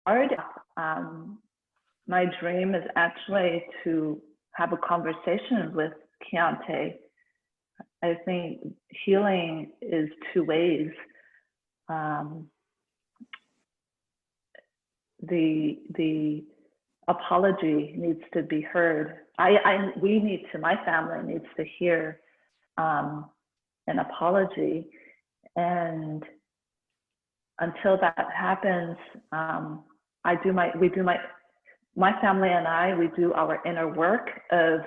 hard. My dream is actually to have a conversation with Keontae. I think healing is two ways. The apology needs to be heard. My family needs to hear an apology, and until that happens, my family and I, we do our inner work of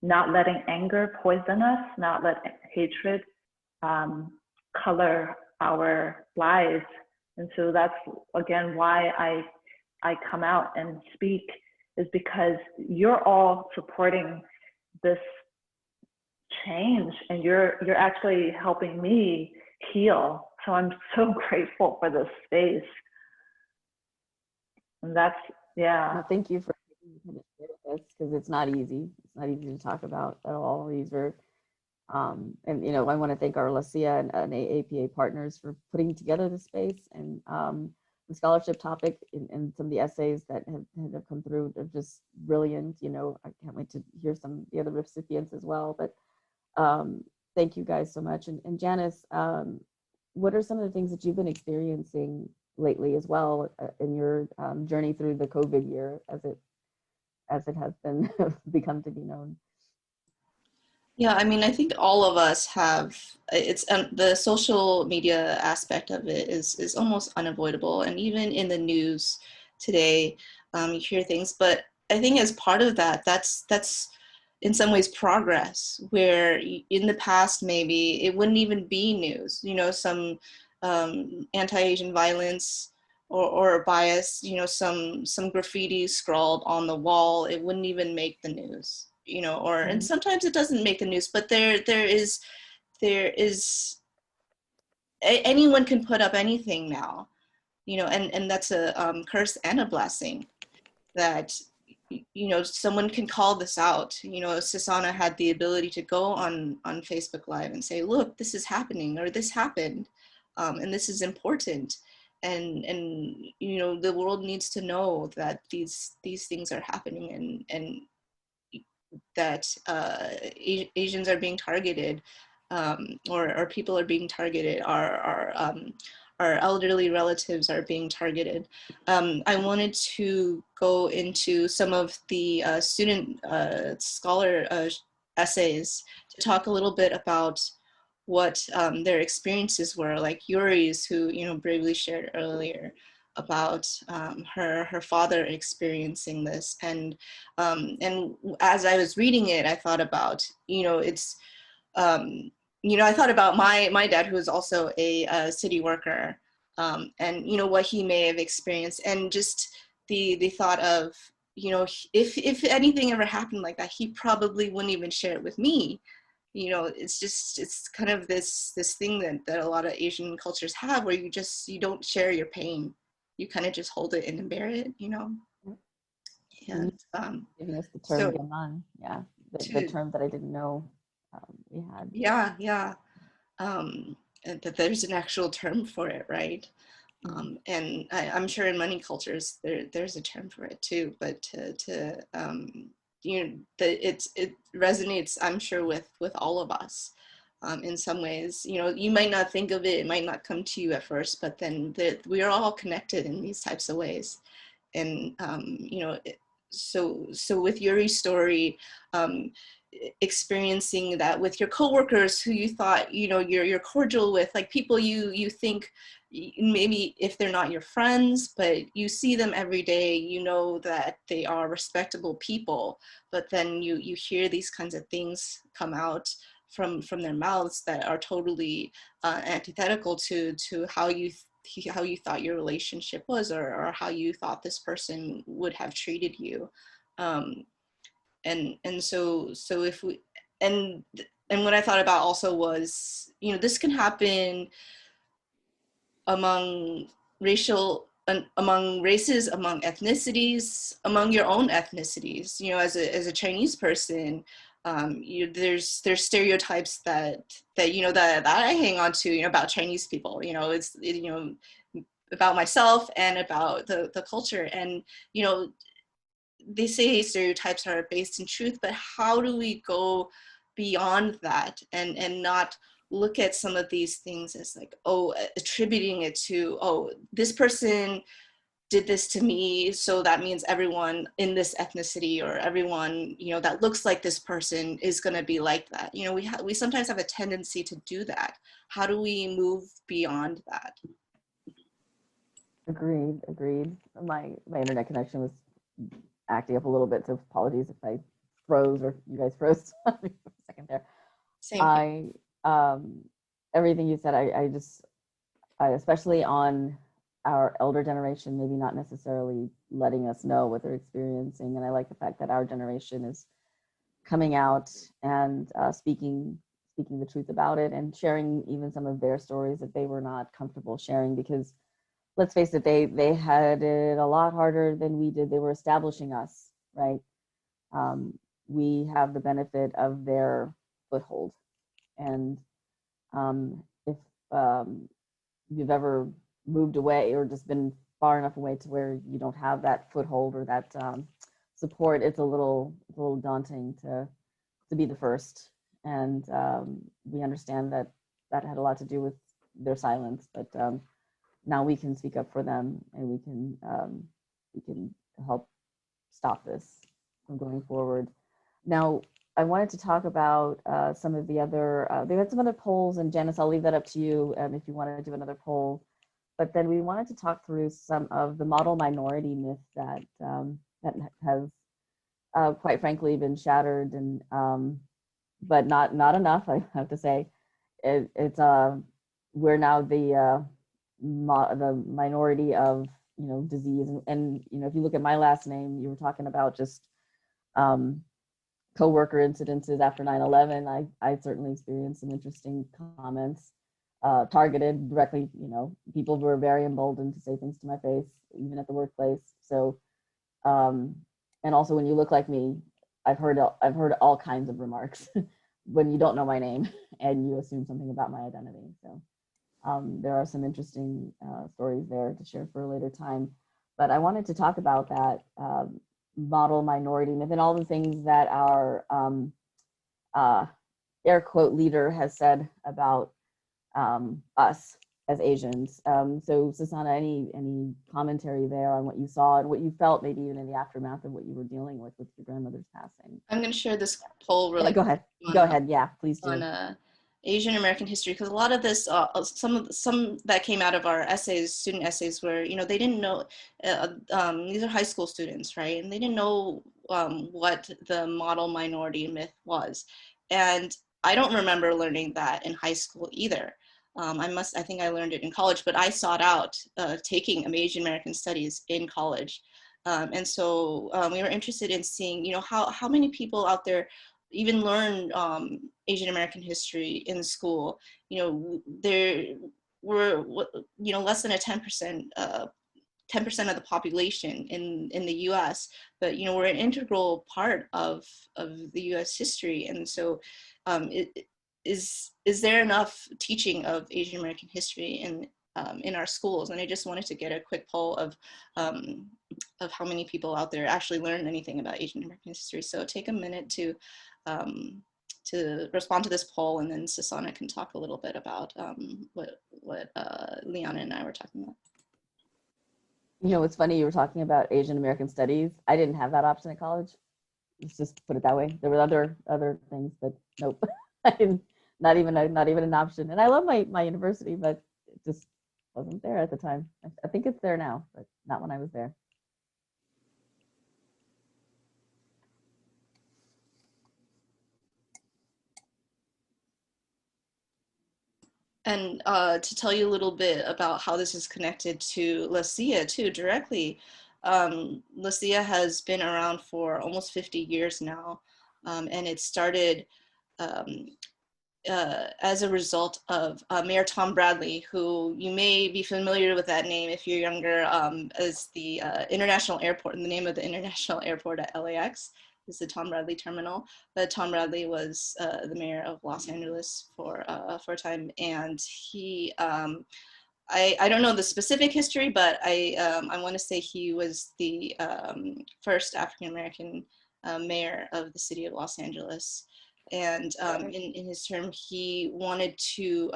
not letting anger poison us, not let hatred color our lives. And so that's, again, why I come out and speak, is because you're all supporting this change, and you're actually helping me heal. So I'm so grateful for this space. And that's, yeah. Well, thank you for this, because it's not easy. It's not easy to talk about at all. These are, and you know, I want to thank our LACEAAA and AAPA partners for putting together the space, and the scholarship topic and some of the essays that have come through are just brilliant. You know, I can't wait to hear some of the other recipients as well. But thank you guys so much. And Janice, what are some of the things that you've been experiencing lately as well in your journey through the COVID year, as it has been become to be known? Yeah, I mean, I think all of us have, it's the social media aspect of it is almost unavoidable. And even in the news today, you hear things, but I think as part of that, that's in some ways progress, where in the past, maybe it wouldn't even be news, you know, some anti-Asian violence or bias, you know, some graffiti scrawled on the wall, it wouldn't even make the news. You know, or and sometimes it doesn't make the news, but there is anyone can put up anything now, you know, and that's a curse and a blessing, that you know, someone can call this out. You know, Susanna had the ability to go on Facebook Live and say, look, this is happening, or this happened, and this is important, and you know, the world needs to know that these things are happening, and that Asians are being targeted, or people are being targeted, our elderly relatives are being targeted. I wanted to go into some of the student scholar essays to talk a little bit about what their experiences were, like Yuri's, who, you know, bravely shared earlier about her father experiencing this. And as I was reading it, I thought about, you know, it's, you know, I thought about my dad, who is also a city worker, and, you know, what he may have experienced, and just the thought of, you know, if anything ever happened like that, he probably wouldn't even share it with me. You know, it's kind of this thing that a lot of Asian cultures have, where you don't share your pain. You kind of just hold it and bear it, you know. And giving us the term Yaman, yeah, the term that I didn't know we had. Yeah. And that there's an actual term for it, right? And I'm sure in many cultures there's a term for it too, but to you know, it resonates, I'm sure, with all of us in some ways. You know, you might not think of it might not come to you at first, but then we are all connected in these types of ways. And you know, so with Yuri's story, experiencing that with your coworkers who you thought, you know, you're cordial with, like people you think maybe if they're not your friends, but you see them every day, you know that they are respectable people, but then you hear these kinds of things come out from their mouths that are totally antithetical to how you how you thought your relationship was, or how you thought this person would have treated you. And so if we, and what I thought about also was, you know, this can happen among among races, among ethnicities, among your own ethnicities. You know, as a Chinese person, there's stereotypes that you know that I hang on to, you know, about Chinese people. You know, you know, about myself and about the culture. And you know, they say stereotypes are based in truth, but how do we go beyond that and not look at some of these things as like, oh, attributing it to, oh, this person did this to me, so that means everyone in this ethnicity or everyone, you know, that looks like this person is going to be like that. You know, we sometimes have a tendency to do that. How do we move beyond that? Agreed. My internet connection was acting up a little bit, so apologies if I froze or you guys froze for a second there. Same here. Everything you said, I especially on our elder generation, maybe not necessarily letting us know what they're experiencing. And I like the fact that our generation is coming out and speaking the truth about it and sharing even some of their stories that they were not comfortable sharing, because let's face it, they had it a lot harder than we did. They were establishing us, right? We have the benefit of their foothold. And if you've ever moved away or just been far enough away to where you don't have that foothold or that support, it's a little daunting to be the first. And we understand that had a lot to do with their silence, but now we can speak up for them, and we can help stop this from going forward. Now, I wanted to talk about some of the other, they had some other polls, and Janice, I'll leave that up to you if you want to do another poll. But then we wanted to talk through some of the model minority myth that that has, quite frankly, been shattered, and but not enough, I have to say. It's we're now the minority of, you know, disease, and you know, if you look at my last name, you were talking about just co-worker incidences after 9/11. I certainly experienced some interesting comments targeted directly. You know, people were very emboldened to say things to my face, even at the workplace. So and also, when you look like me, I've heard all kinds of remarks when you don't know my name and you assume something about my identity. So there are some interesting stories there to share for a later time. But I wanted to talk about that model minority myth and all the things that our air quote leader has said about us as Asians. So Susanna, any commentary there on what you saw and what you felt, maybe even in the aftermath of what you were dealing with your grandmother's passing? I'm going to share this poll really quick. Go ahead. Yeah, please do. On Asian American history, because a lot of this, some that came out of our essays, student essays, where, you know, they didn't know, these are high school students, right? And they didn't know what the model minority myth was. And I don't remember learning that in high school either. I think I learned it in college, but I sought out taking Asian American studies in college. And so we were interested in seeing, you know, how many people out there even learn Asian American history in school. You know, there were, you know, less than a 10% of the population in the U.S., but, you know, we're an integral part of the U.S. history. And so is there enough teaching of Asian American history in our schools? And I just wanted to get a quick poll of how many people out there actually learn anything about Asian American history. So take a minute to respond to this poll, and then Susanna can talk a little bit about what Liana and I were talking about. You know, it's funny, you were talking about Asian American studies. I didn't have that option at college. Let's just put it that way. There were other things, but nope. I didn't, not even an option. And I love my university, but it just wasn't there at the time. I think it's there now, but not when I was there. And to tell you a little bit about how this is connected to LACEAAA too directly, LACEAAA has been around for almost 50 years now, and it started um, as a result of Mayor Tom Bradley, who you may be familiar with that name if you're younger, as the international airport, and the name of the international airport at LAX is the Tom Bradley Terminal. But Tom Bradley was the mayor of Los Angeles for a time, and he, I don't know the specific history, but I want to say he was the first African-American mayor of the city of Los Angeles. And in his term, he wanted to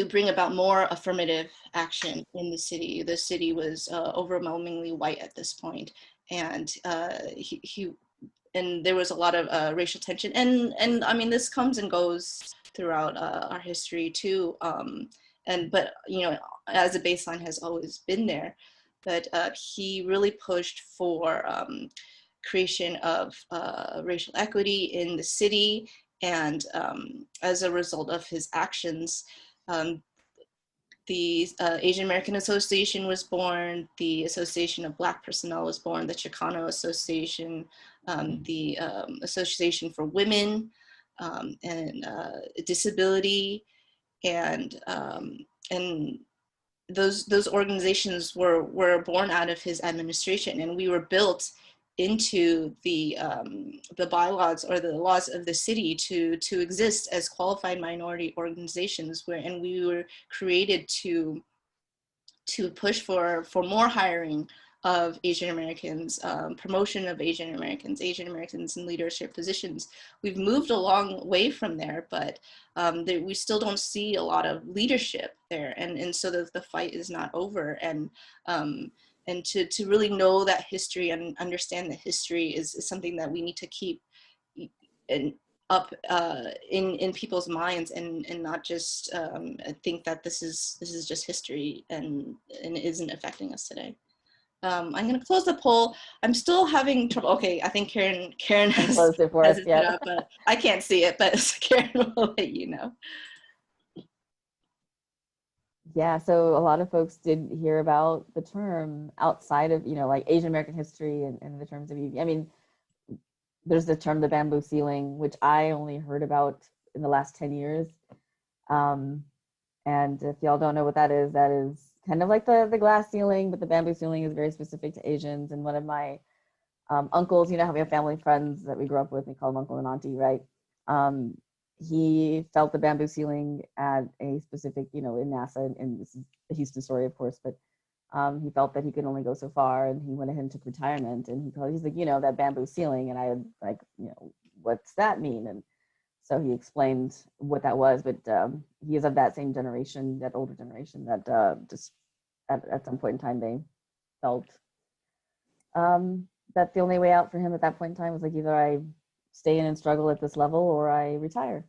bring about more affirmative action in the city. The city was overwhelmingly white at this point, and and there was a lot of racial tension. And I mean, this comes and goes throughout our history too. But you know, as a baseline has always been there. But he really pushed for creation of racial equity in the city. And as a result of his actions, the Asian American Association was born, the Association of Black Personnel was born, the Chicano Association, the Association for Women and Disability, and those organizations were born out of his administration, and we were built into the bylaws or the laws of the city to exist as qualified minority organizations, and we were created to push for more hiring of Asian Americans, promotion of Asian Americans in leadership positions. We've moved a long way from there, but we still don't see a lot of leadership there. And so the fight is not over. And to really know that history and understand that history is something that we need to keep up in people's minds, and not just think that this is just history and it isn't affecting us today. I'm going to close the poll. I'm still having trouble. Okay, I think Karen has closed it for us, it up, but I can't see it, but Karen will let you know. Yeah, so a lot of folks did hear about the term outside of, you know, like Asian American history and the terms of, I mean, there's the term the bamboo ceiling, which I only heard about in the last 10 years. And if y'all don't know what that is kind of like the glass ceiling, but the bamboo ceiling is very specific to Asians. And one of my uncles, you know how we have family friends that we grew up with, we call them uncle and auntie, right? He felt the bamboo ceiling at a specific, you know, in NASA, and this is the Houston story, of course, but he felt that he could only go so far, and he went ahead and took retirement, and he's like, you know, that bamboo ceiling, and I had like, you know, what's that mean? And so he explained what that was, but he is of that same generation, that older generation, that just at some point in time they felt that the only way out for him at that point in time was like, either I stay in and struggle at this level or I retire.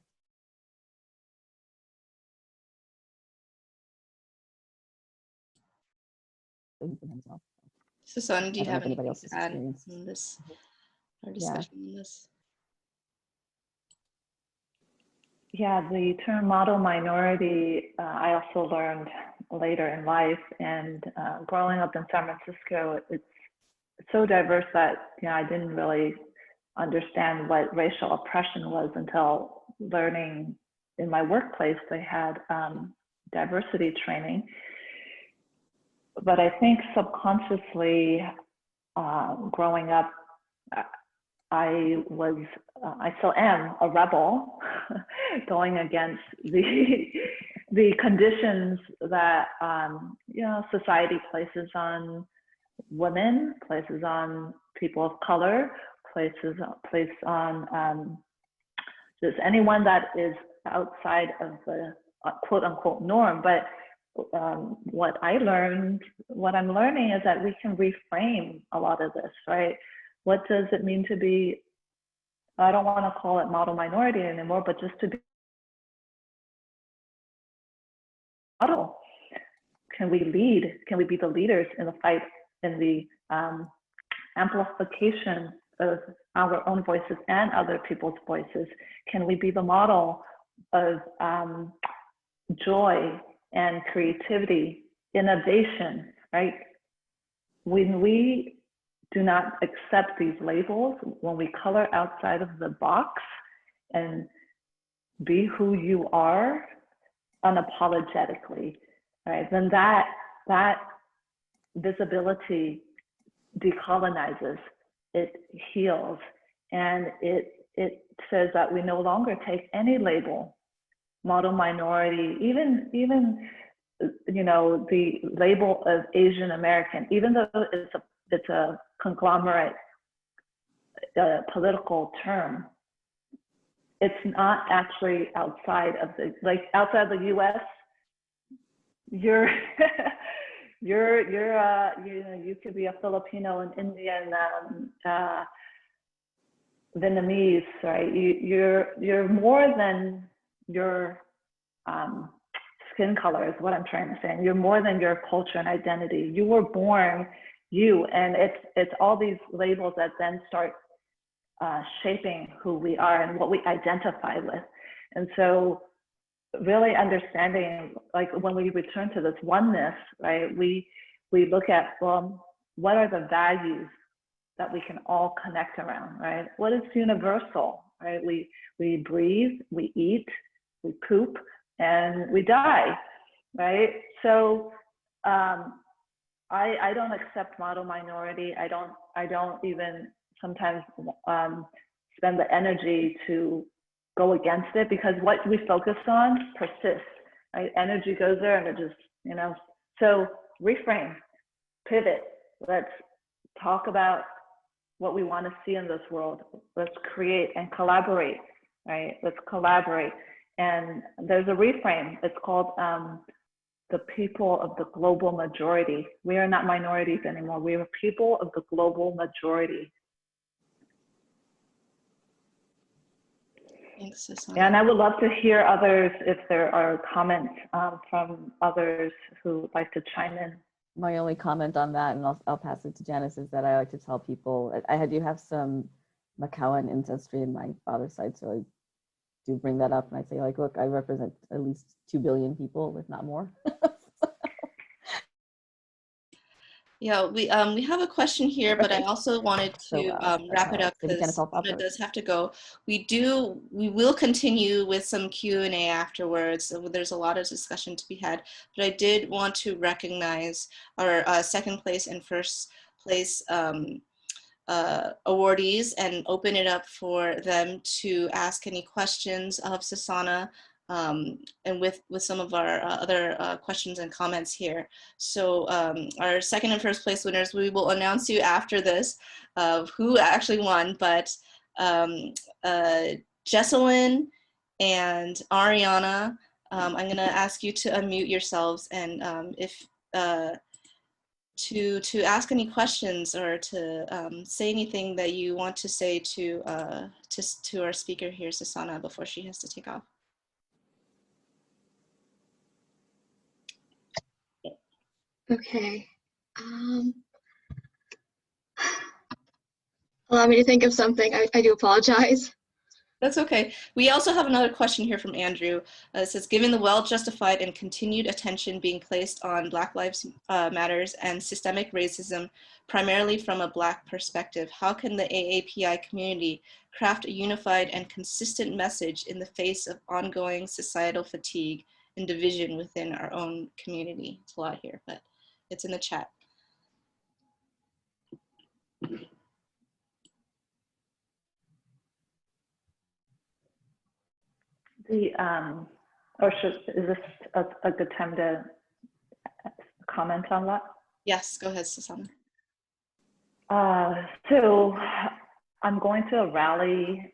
So Son, do you have anybody anything else's to add experience in this, our discussion on this? Yeah, the term model minority, I also learned later in life, and growing up in San Francisco, it's so diverse that, you know, I didn't really understand what racial oppression was until learning in my workplace. They had diversity training. But I think subconsciously, growing up, I still am a rebel, going against the conditions that you know, society places on women, places on people of color, places on just anyone that is outside of the quote unquote norm. But what I'm learning is that we can reframe a lot of this, right? What does it mean to be, I don't want to call it model minority anymore, but just to be model? Can we lead? Can we be the leaders in the fight, in the amplification of our own voices and other people's voices? Can we be the model joy and creativity, innovation, right? When we do not accept these labels, when we color outside of the box and be who you are unapologetically, right? Then that visibility decolonizes, it heals, and it says that we no longer take any label, model minority, even you know, the label of Asian American, even though it's a conglomerate political term, it's not actually outside of the, like outside the U.S. You're you know, you could be a Filipino, an Indian, Vietnamese, right? You're more than your skin color is what I'm trying to say. You're more than your culture and identity. You were born you, and it's all these labels that then start shaping who we are and what we identify with. And so really understanding, like when we return to this oneness, right, we look at, well, what are the values that we can all connect around, right? What is universal, right? We breathe, we eat, we poop, and we die, right? So I don't accept model minority. I don't even sometimes spend the energy to go against it, because what we focus on persists, right? Energy goes there and it just, you know, so reframe, pivot. Let's talk about what we want to see in this world. Let's create and collaborate, right? Let's collaborate. And there's a reframe. It's called the people of the global majority. We are not minorities anymore. We are people of the global majority. Thanks, Susanna. And I would love to hear others if there are comments from others who would like to chime in. My only comment on that, and I'll pass it to Janice, is that I like to tell people, I do have some Macauan ancestry in my father's side, so I do bring that up, and I say, like, look, I represent at least 2 billion people, if not more. Yeah, we have a question here, but I also wanted to wrap it up because it does have to go. We will continue with some Q&A afterwards. So there's a lot of discussion to be had, but I did want to recognize our second place and first place awardees and open it up for them to ask any questions of Susanna. And with some of our other questions and comments here. So our second and first place winners, we will announce you after this who actually won, but Jesselyn and Ariana, I'm gonna ask you to unmute yourselves and if to ask any questions or to say anything that you want to say to our speaker here, Susanna, before she has to take off. Okay. Allow me to think of something. I do apologize. That's okay. We also have another question here from Andrew. It says, given the well-justified and continued attention being placed on Black Lives Matters and systemic racism, primarily from a Black perspective, how can the AAPI community craft a unified and consistent message in the face of ongoing societal fatigue and division within our own community? It's a lot here, but it's in the chat. Is this a good time to comment on that? Yes, go ahead, Susanna. So I'm going to a rally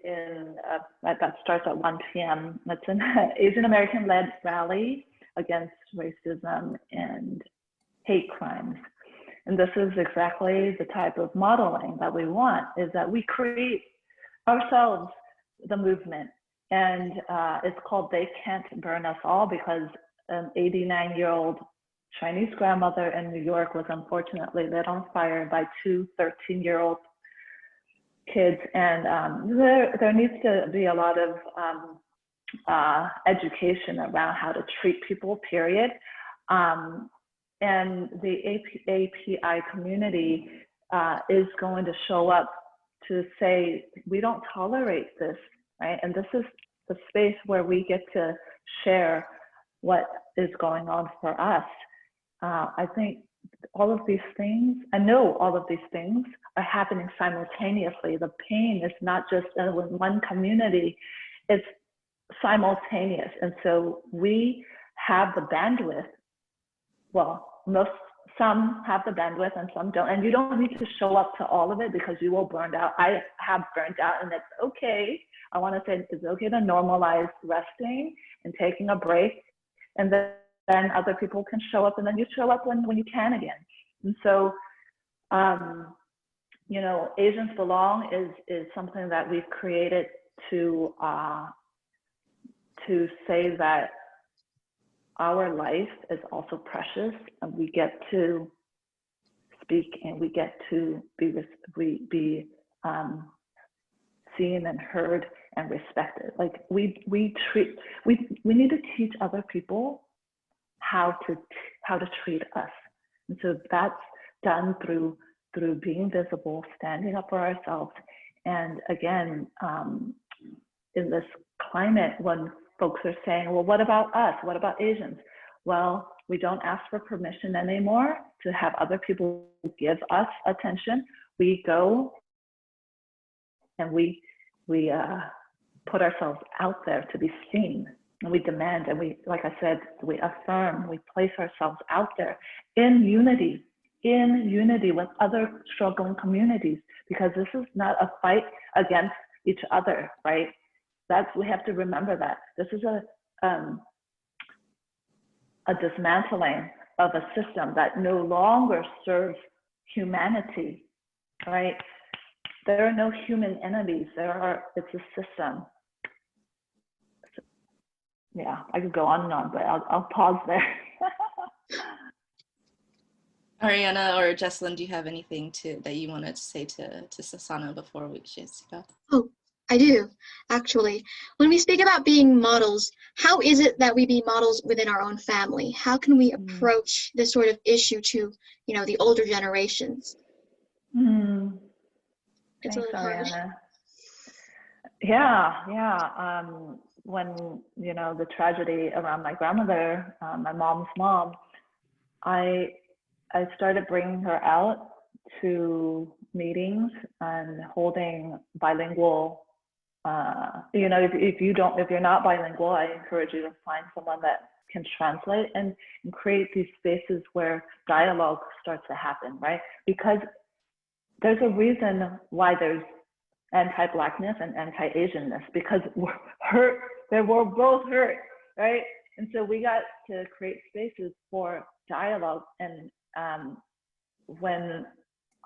that starts at 1 p.m. It's an Asian American-led rally against racism and hate crimes. And this is exactly the type of modeling that we want, is that we create ourselves the movement. And it's called They Can't Burn Us All, because an 89-year-old Chinese grandmother in New York was unfortunately lit on fire by 2 13-year-old kids. And there needs to be a lot of education around how to treat people, period. And the API community is going to show up to say, we don't tolerate this, right? And this is the space where we get to share what is going on for us. I think all of these things, I know all of these things are happening simultaneously. The pain is not just in one community, it's simultaneous. And so we have the bandwidth. Well, some have the bandwidth and some don't. And you don't need to show up to all of it because you will burn out. I have burnt out, and it's okay. I want to say it's okay to normalize resting and taking a break. And then other people can show up, and then you show up when you can again. And so, you know, Asians Belong is something that we've created to say that our life is also precious, and we get to speak, and we get to be seen and heard and respected. Like we need to teach other people how to treat us, and so that's done through being visible, standing up for ourselves. And again, in this climate, when folks are saying, well, what about us? What about Asians? Well, we don't ask for permission anymore to have other people give us attention. We go and we put ourselves out there to be seen, and we demand, and we, like I said, we affirm, we place ourselves out there in unity with other struggling communities, because this is not a fight against each other, right? We have to remember that this is a dismantling of a system that no longer serves humanity, right? There are no human enemies. It's a system. Yeah, I could go on and on, but I'll pause there. Ariana or Jessalyn, do you have anything that you wanted to say to Sasana before we just go? Oh, I do, actually. When we speak about being models, how is it that we be models within our own family? How can we approach this sort of issue to, you know, the older generations? It's Thanks, a little hard. Ariana. Yeah. When, you know, the tragedy around my grandmother, my mom's mom, I started bringing her out to meetings and holding bilingual. You know, if you're not bilingual, I encourage you to find someone that can translate and create these spaces where dialogue starts to happen, right? Because there's a reason why there's anti-Blackness and anti-Asianness, because we're hurt. We're both hurt, right? And so we got to create spaces for dialogue. And when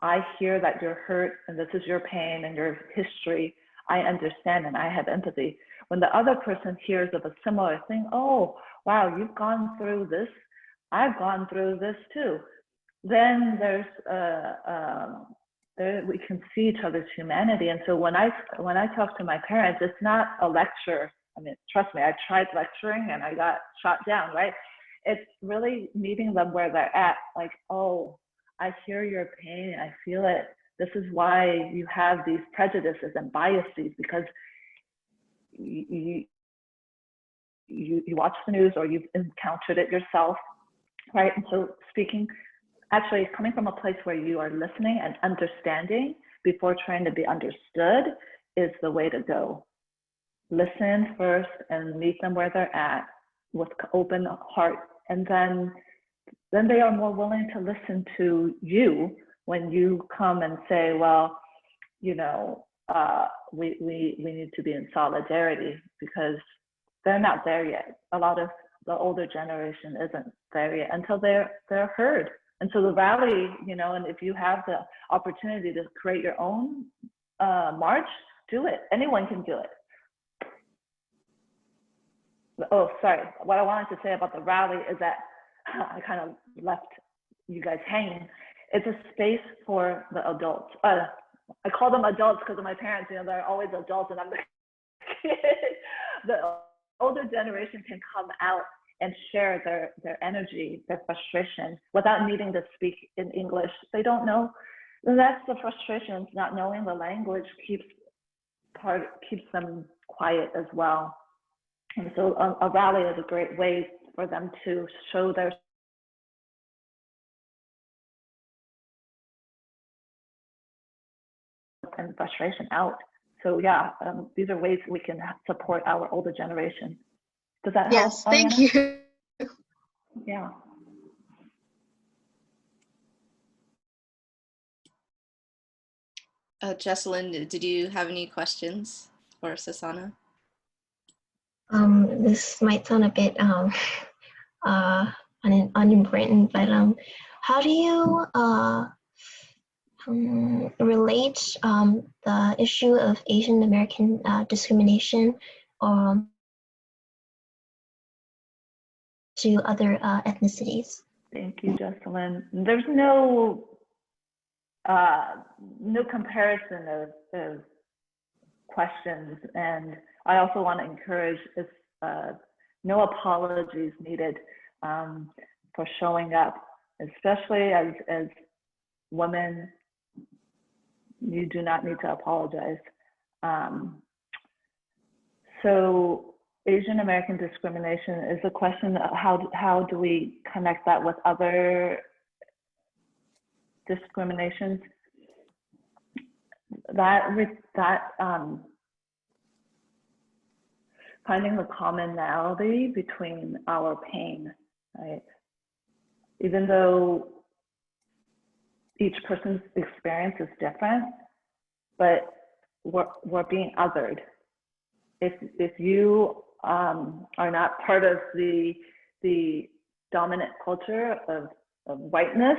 I hear that you're hurt and this is your pain and your history, I understand and I have empathy. When the other person hears of a similar thing, oh, wow, you've gone through this, I've gone through this too. Then there's we can see each other's humanity. And so when I talk to my parents, it's not a lecture. I mean, trust me, I tried lecturing and I got shot down, right? It's really meeting them where they're at. Like, oh, I hear your pain, I feel it. This is why you have these prejudices and biases, because you watch the news or you've encountered it yourself, right? And so actually coming from a place where you are listening and understanding before trying to be understood is the way to go. Listen first and meet them where they're at with open heart, and then they are more willing to listen to you when you come and say, well, you know, we need to be in solidarity, because they're not there yet. A lot of the older generation isn't there yet until they're heard. And so the rally, you know, and if you have the opportunity to create your own march, do it. Anyone can do it. Oh, sorry. What I wanted to say about the rally is that I kind of left you guys hanging. It's a space for the adults. I call them adults because of my parents. You know, they're always adults, and I'm the kid. The older generation can come out and share their energy, their frustration, without needing to speak in English. They don't know. And that's the frustration. Not knowing the language keeps them quiet as well. And so a rally is a great way for them to show their and frustration out. So yeah, these are ways we can support our older generation. Does that help? Yes, thank you. Yeah. Jesselyn, did you have any questions for Sasana? This might sound a bit unimportant, but how do you relate the issue of Asian American discrimination to other ethnicities? Thank you, Jesselyn. There's no comparison of questions, and I also want to encourage no apologies needed for showing up, especially as women. You do not need to apologize. So Asian American discrimination is a question of how do we connect that with other discriminations? Finding the commonality between our pain, right? Even though each person's experience is different, but we're being othered. If you are not part of the dominant culture of whiteness,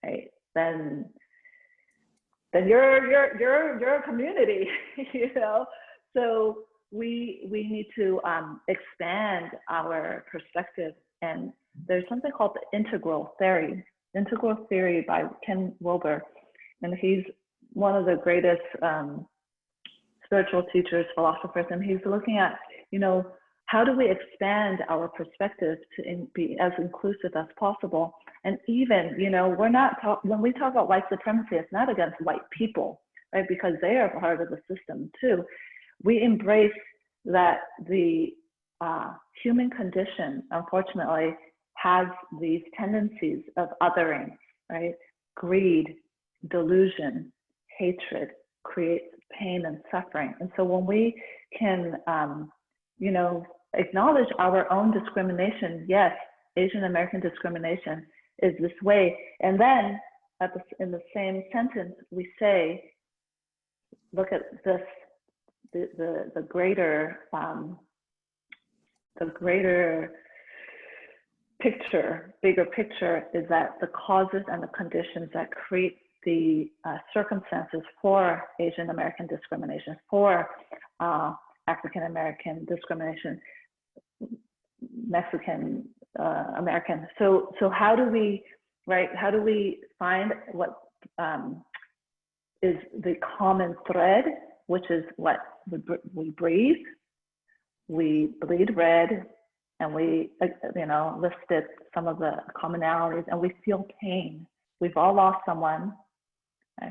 right, then you're a community, you know. So we need to expand our perspective, and there's something called the integral theory by Ken Wilber, and he's one of the greatest spiritual teachers, philosophers, and he's looking at, you know, how do we expand our perspective to be as inclusive as possible? And even, you know, when we talk about white supremacy, it's not against white people, right? Because they are part of the system too. We embrace that the human condition, unfortunately, has these tendencies of othering, right? Greed, delusion, hatred creates pain and suffering. And so when we can, you know, acknowledge our own discrimination, yes, Asian American discrimination is this way. And then in the same sentence, we say, look at this, the greater picture, bigger picture is that the causes and the conditions that create the circumstances for Asian American discrimination, for African American discrimination, Mexican American. So how do we, right? How do we find what is the common thread, which is what we breathe, we bleed red, and we, you know, listed some of the commonalities, and we feel pain. We've all lost someone.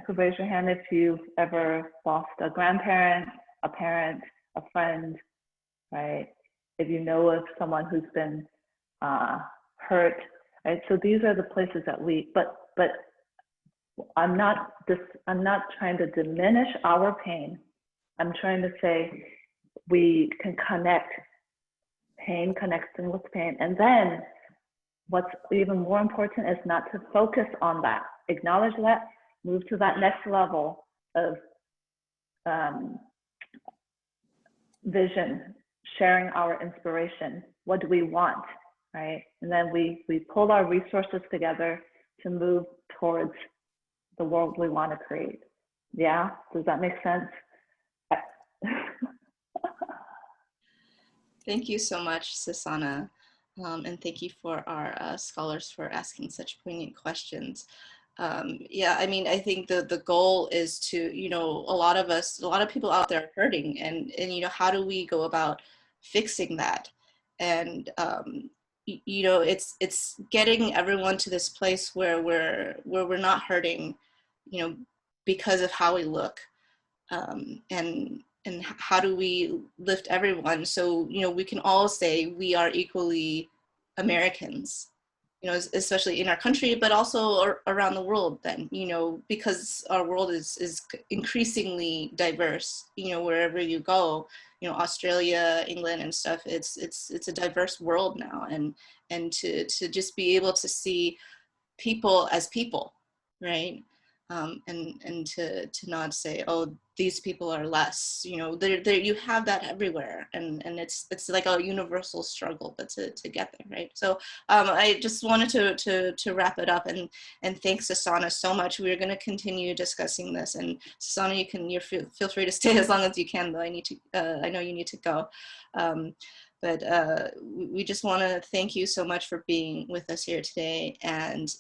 Could raise your hand if you've ever lost a grandparent, a parent, a friend, right? If you know of someone who's been hurt, right? So these are the places that but I'm not trying to diminish our pain. I'm trying to say we can connect. Pain connecting with pain, and then what's even more important is not to focus on that. Acknowledge that, move to that next level of vision, sharing our inspiration. What do we want, right? And then we pull our resources together to move towards the world we want to create. Yeah, does that make sense? Thank you so much, Sasana, and thank you for our scholars for asking such poignant questions. Yeah, I mean, I think the goal is to, you know, a lot of people out there are hurting, and you know, how do we go about fixing that. And you know, it's getting everyone to this place where we're not hurting, you know, because of how we look, and how do we lift everyone so, you know, we can all say we are equally Americans, you know, especially in our country, but also around the world then, you know, because our world is increasingly diverse, you know, wherever you go, you know, Australia, England and stuff, it's a diverse world now. And to just be able to see people as people, right? And to not say, oh, these people are less, you know, there you have that everywhere, and it's like a universal struggle, but to get there, right? So I just wanted to wrap it up, and thanks Susanna so much. We're going to continue discussing this, and Susanna, you feel free to stay as long as you can, though I know you need to go. But we just want to thank you so much for being with us here today. And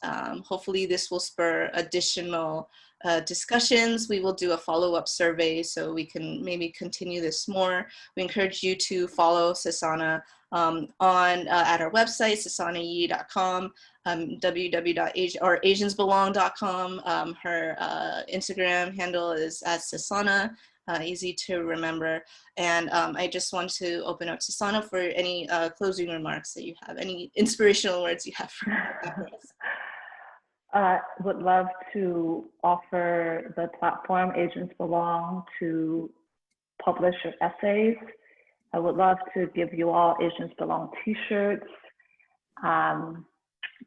hopefully this will spur additional discussions. We will do a follow-up survey so we can maybe continue this more. We encourage you to follow Susanna at our website, susannayee.com, asiansbelong.com. Her Instagram handle is @Susanna. Easy to remember. And I just want to open up to Susanna for any closing remarks that you have, any inspirational words you have for us. Would love to offer the platform Asians Belong to publish your essays. I would love to give you all Asians Belong t-shirts.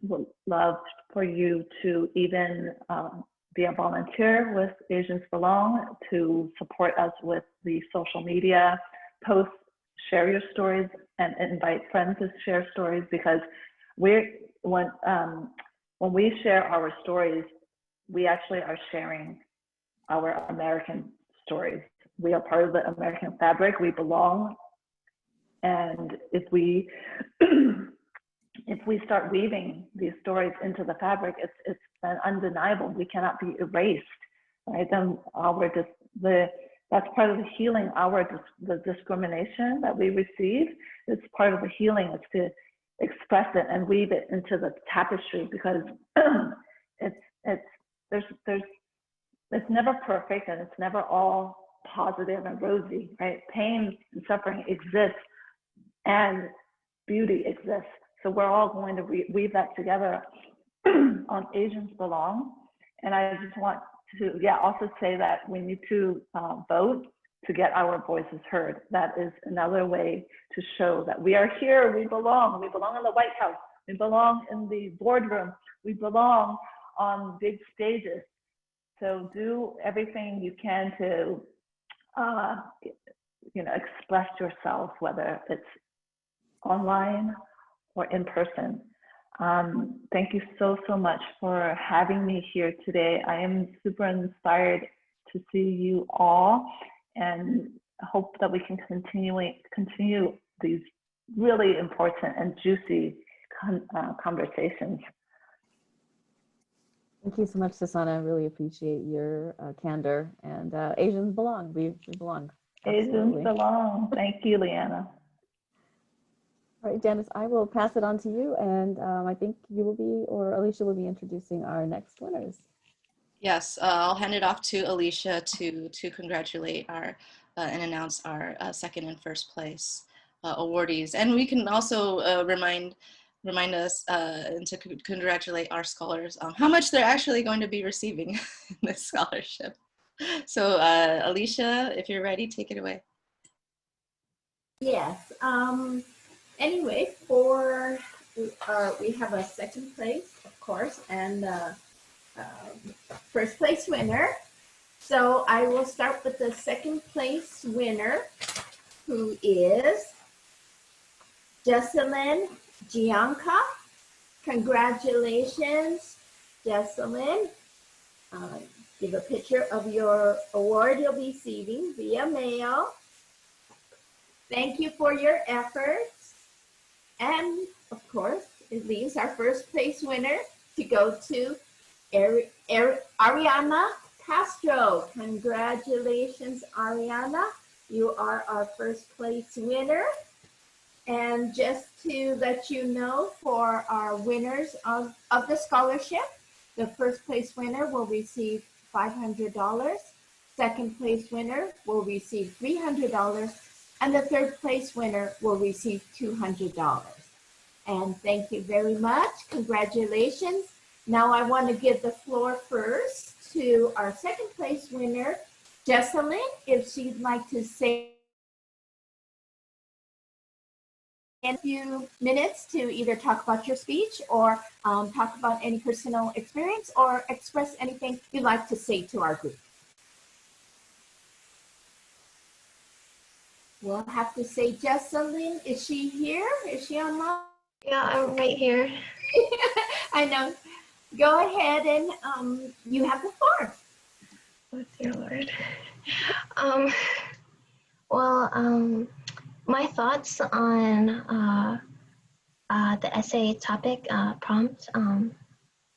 Would love for you to even be a volunteer with Asians Belong to support us with the social media posts, share your stories, and invite friends to share stories, because when we share our stories, we actually are sharing our American stories. We are part of the American fabric. We belong. And if we start weaving these stories into the fabric, it's undeniable. We cannot be erased, right? Then that's part of the healing. The discrimination that we receive is part of the healing. Is to express it and weave it into the tapestry, because it's never perfect, and it's never all positive and rosy, right? Pain and suffering exists, and beauty exists. So we're all going to weave that together on Asians Belong. And I just want to also say that we need to vote to get our voices heard. That is another way to show that we are here, we belong. We belong in the White House, we belong in the boardroom, we belong on big stages. So do everything you can to express yourself, whether it's online or in person. Thank you so much for having me here today. I am super inspired to see you all, and hope that we can continue these really important and juicy conversations. Thank you so much, Susanna. I really appreciate your candor. And Asians belong. We belong. Absolutely. Asians belong. Thank you, Leanna. All right, Janice, I will pass it on to you, and I think you will be, or Alicia will be introducing our next winners. Yes, I'll hand it off to Alicia to congratulate and announce our second and first place awardees. And we can also remind us and to congratulate our scholars on how much they're actually going to be receiving in this scholarship. So Alicia, if you're ready, take it away. Yes. Anyway, we have a second place, of course, and first place winner. So I will start with the second place winner, who is Jesselyn Gianca. Congratulations, Jesselyn. Give a picture of your award you'll be receiving via mail. Thank you for your efforts. And of course, it leaves our first place winner to go to Ariana Castro. Congratulations, Ariana. You are our first place winner. And just to let you know, for our winners of the scholarship, the first place winner will receive $500. Second place winner will receive $300. And the third place winner will receive $200. And thank you very much. Congratulations. Now I want to give the floor first to our second place winner, Jesselyn, if she'd like to say in a few minutes to either talk about your speech or talk about any personal experience or express anything you'd like to say to our group. We'll have to say, Jesselyn, is she here? Is she online? Yeah, I'm right here. I know. Go ahead and you have the floor. Oh, dear Lord. Um, well, my thoughts on the essay topic prompt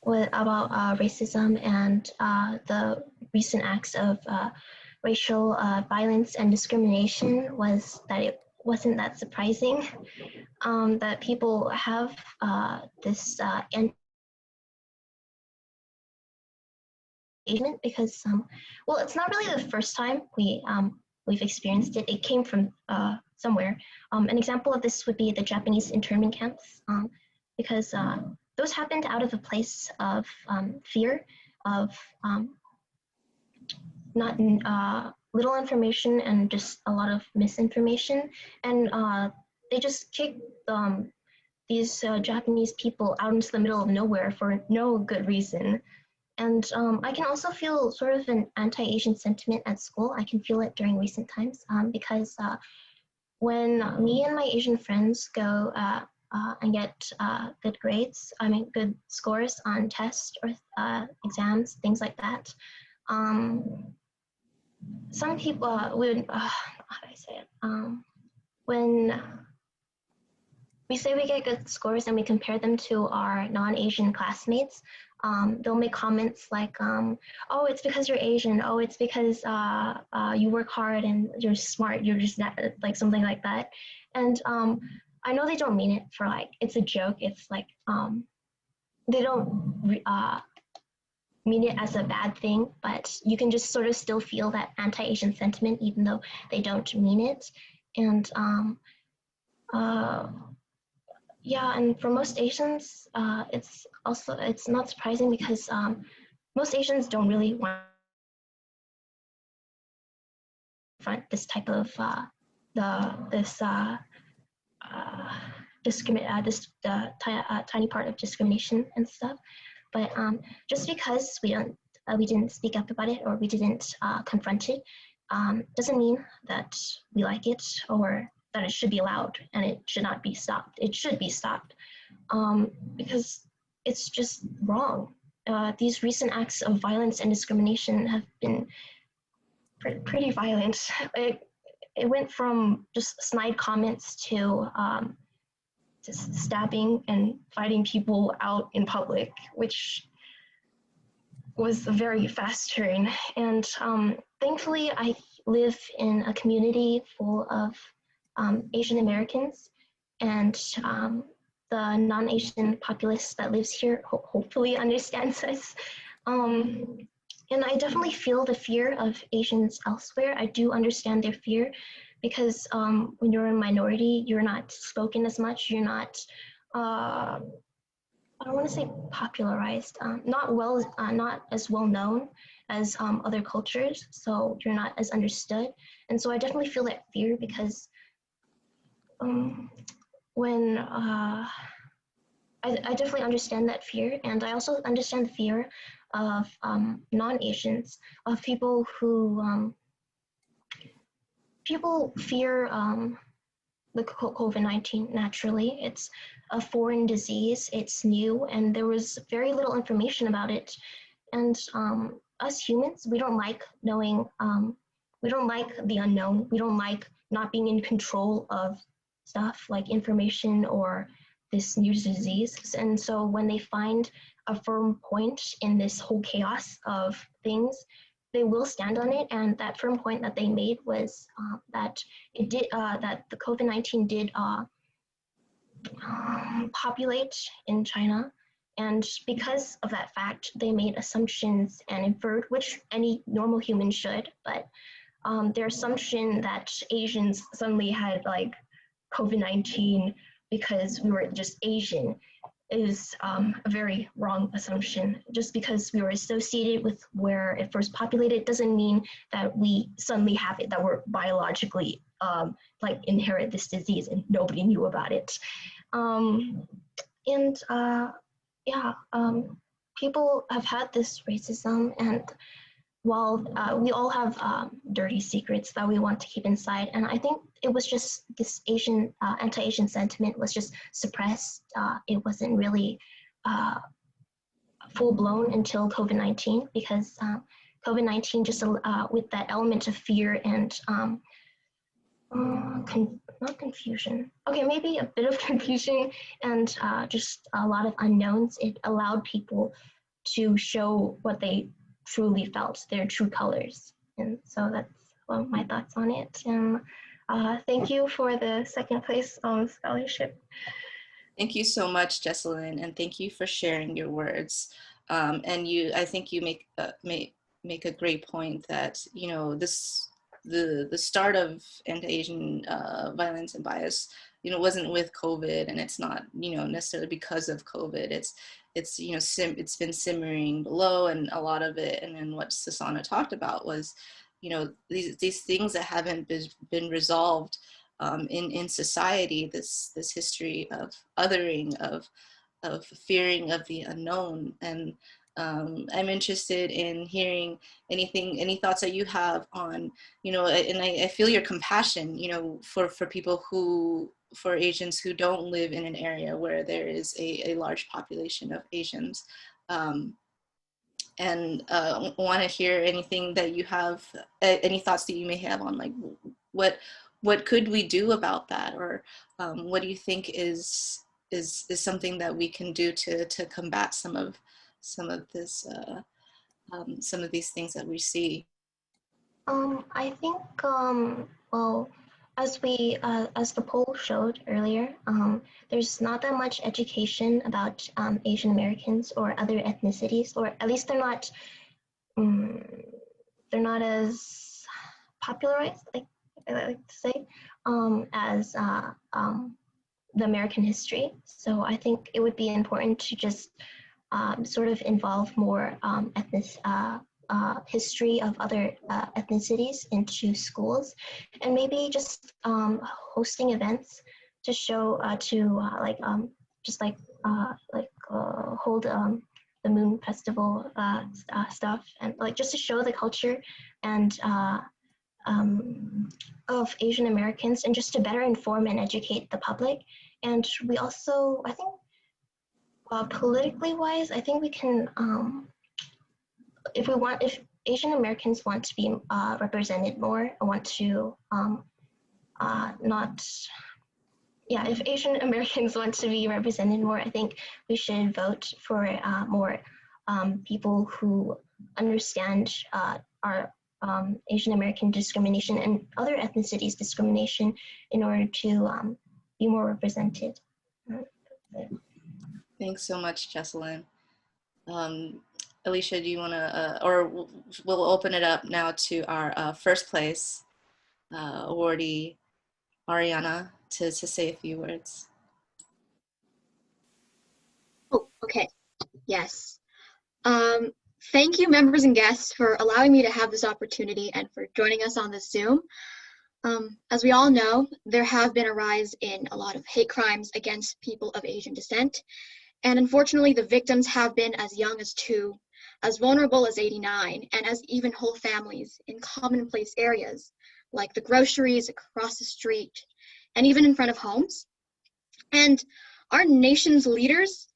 was about racism and the recent acts of racial violence and discrimination was that it wasn't that surprising that people have this engagement because well, it's not really the first time we've experienced it. It came from somewhere. An example of this would be the Japanese internment camps because those happened out of a place of fear of not little information and just a lot of misinformation, and they just kicked these Japanese people out into the middle of nowhere for no good reason. And I can also feel sort of an anti-Asian sentiment at school. I can feel it during recent times because when me and my Asian friends go and get good grades, I mean good scores on tests or exams, things like that, some people would, how do I say it? When we say we get good scores and we compare them to our non-Asian classmates, they'll make comments like, oh, it's because you're Asian. Oh, it's because you work hard and you're smart. You're just that, like something like that. And I know they don't mean it for like, it's a joke. It's like, they don't mean it as a bad thing, but you can just sort of still feel that anti-Asian sentiment, even though they don't mean it. And yeah, and for most Asians, it's not surprising because most Asians don't really want to confront this type of tiny part of discrimination and stuff. But just because we didn't speak up about it or we didn't confront it, doesn't mean that we like it or that it should be allowed and it should not be stopped. It should be stopped because it's just wrong. These recent acts of violence and discrimination have been pretty violent. It went from just snide comments to just stabbing and fighting people out in public, which was a very fast turn. And thankfully, I live in a community full of Asian Americans, and the non-Asian populace that lives here hopefully understands us. And I definitely feel the fear of Asians elsewhere. I do understand their fear because when you're a minority, you're not spoken as much. You're not, I don't want to say popularized, not as well known as other cultures. So you're not as understood. And so I definitely feel that fear because when I definitely understand that fear, and I also understand the fear of non-Asians, of people who people fear the COVID-19 naturally. It's a foreign disease, it's new, and there was very little information about it. And us humans, we don't like knowing, we don't like the unknown, we don't like not being in control of stuff like information or this new disease. And so when they find a firm point in this whole chaos of things, they will stand on it. And that firm point that they made was that it did that the COVID-19 did populate in China. And because of that fact, they made assumptions and inferred, which any normal human should, but their assumption that Asians suddenly had like COVID-19 because we were just Asian is a very wrong assumption. Just because we were associated with where it first populated doesn't mean that we suddenly have it, that we're biologically like inherit this disease and nobody knew about it. People have had this racism, and while we all have dirty secrets that we want to keep inside, and I think it was just this anti-Asian sentiment was just suppressed. It wasn't really full blown until COVID-19, because COVID-19 just with that element of fear and not confusion. Okay, maybe a bit of confusion and just a lot of unknowns. It allowed people to show what they truly felt, their true colors. And so that's my thoughts on it. And thank you for the second place scholarship. Thank you so much, Jesselyn, and thank you for sharing your words. And I think you make a great point that, you know, the start of anti-Asian violence and bias, you know, wasn't with COVID, and it's not, you know, necessarily because of COVID. It's you know, it's been simmering below, and a lot of it, and then what Susanna talked about was, you know, these things that haven't been resolved in society, this history of othering, of fearing of the unknown. And I'm interested in hearing any thoughts that you have on, you know, and I feel your compassion, you know, for people for Asians who don't live in an area where there is a large population of Asians. And want to hear anything that you have, any thoughts that you may have on, like, what could we do about that, or what do you think is something that we can do to combat some of this some of these things that we see? I think well, as the poll showed earlier, there's not that much education about Asian Americans or other ethnicities, or at least they're not as popularized, like I like to say, as the American history. So I think it would be important to just sort of involve more history of other ethnicities into schools, and maybe just hosting events to show hold the Moon Festival stuff, and like just to show the culture and of Asian Americans, and just to better inform and educate the public. And we also, I think, politically wise, I think we can, if Asian Americans want to be represented more, want to if Asian Americans want to be represented more, I think we should vote for more people who understand our Asian American discrimination and other ethnicities discrimination in order to be more represented. Thanks so much, Jesselyn. Alicia, do you want to, or we'll open it up now to our first place awardee, Ariana, to say a few words. Oh, okay. Yes. Thank you, members and guests, for allowing me to have this opportunity and for joining us on this Zoom. As we all know, there have been a rise in a lot of hate crimes against people of Asian descent. And unfortunately, the victims have been as young as 2, as vulnerable as 89, and as even whole families in commonplace areas, like the groceries across the street, and even in front of homes. And our nation's leaders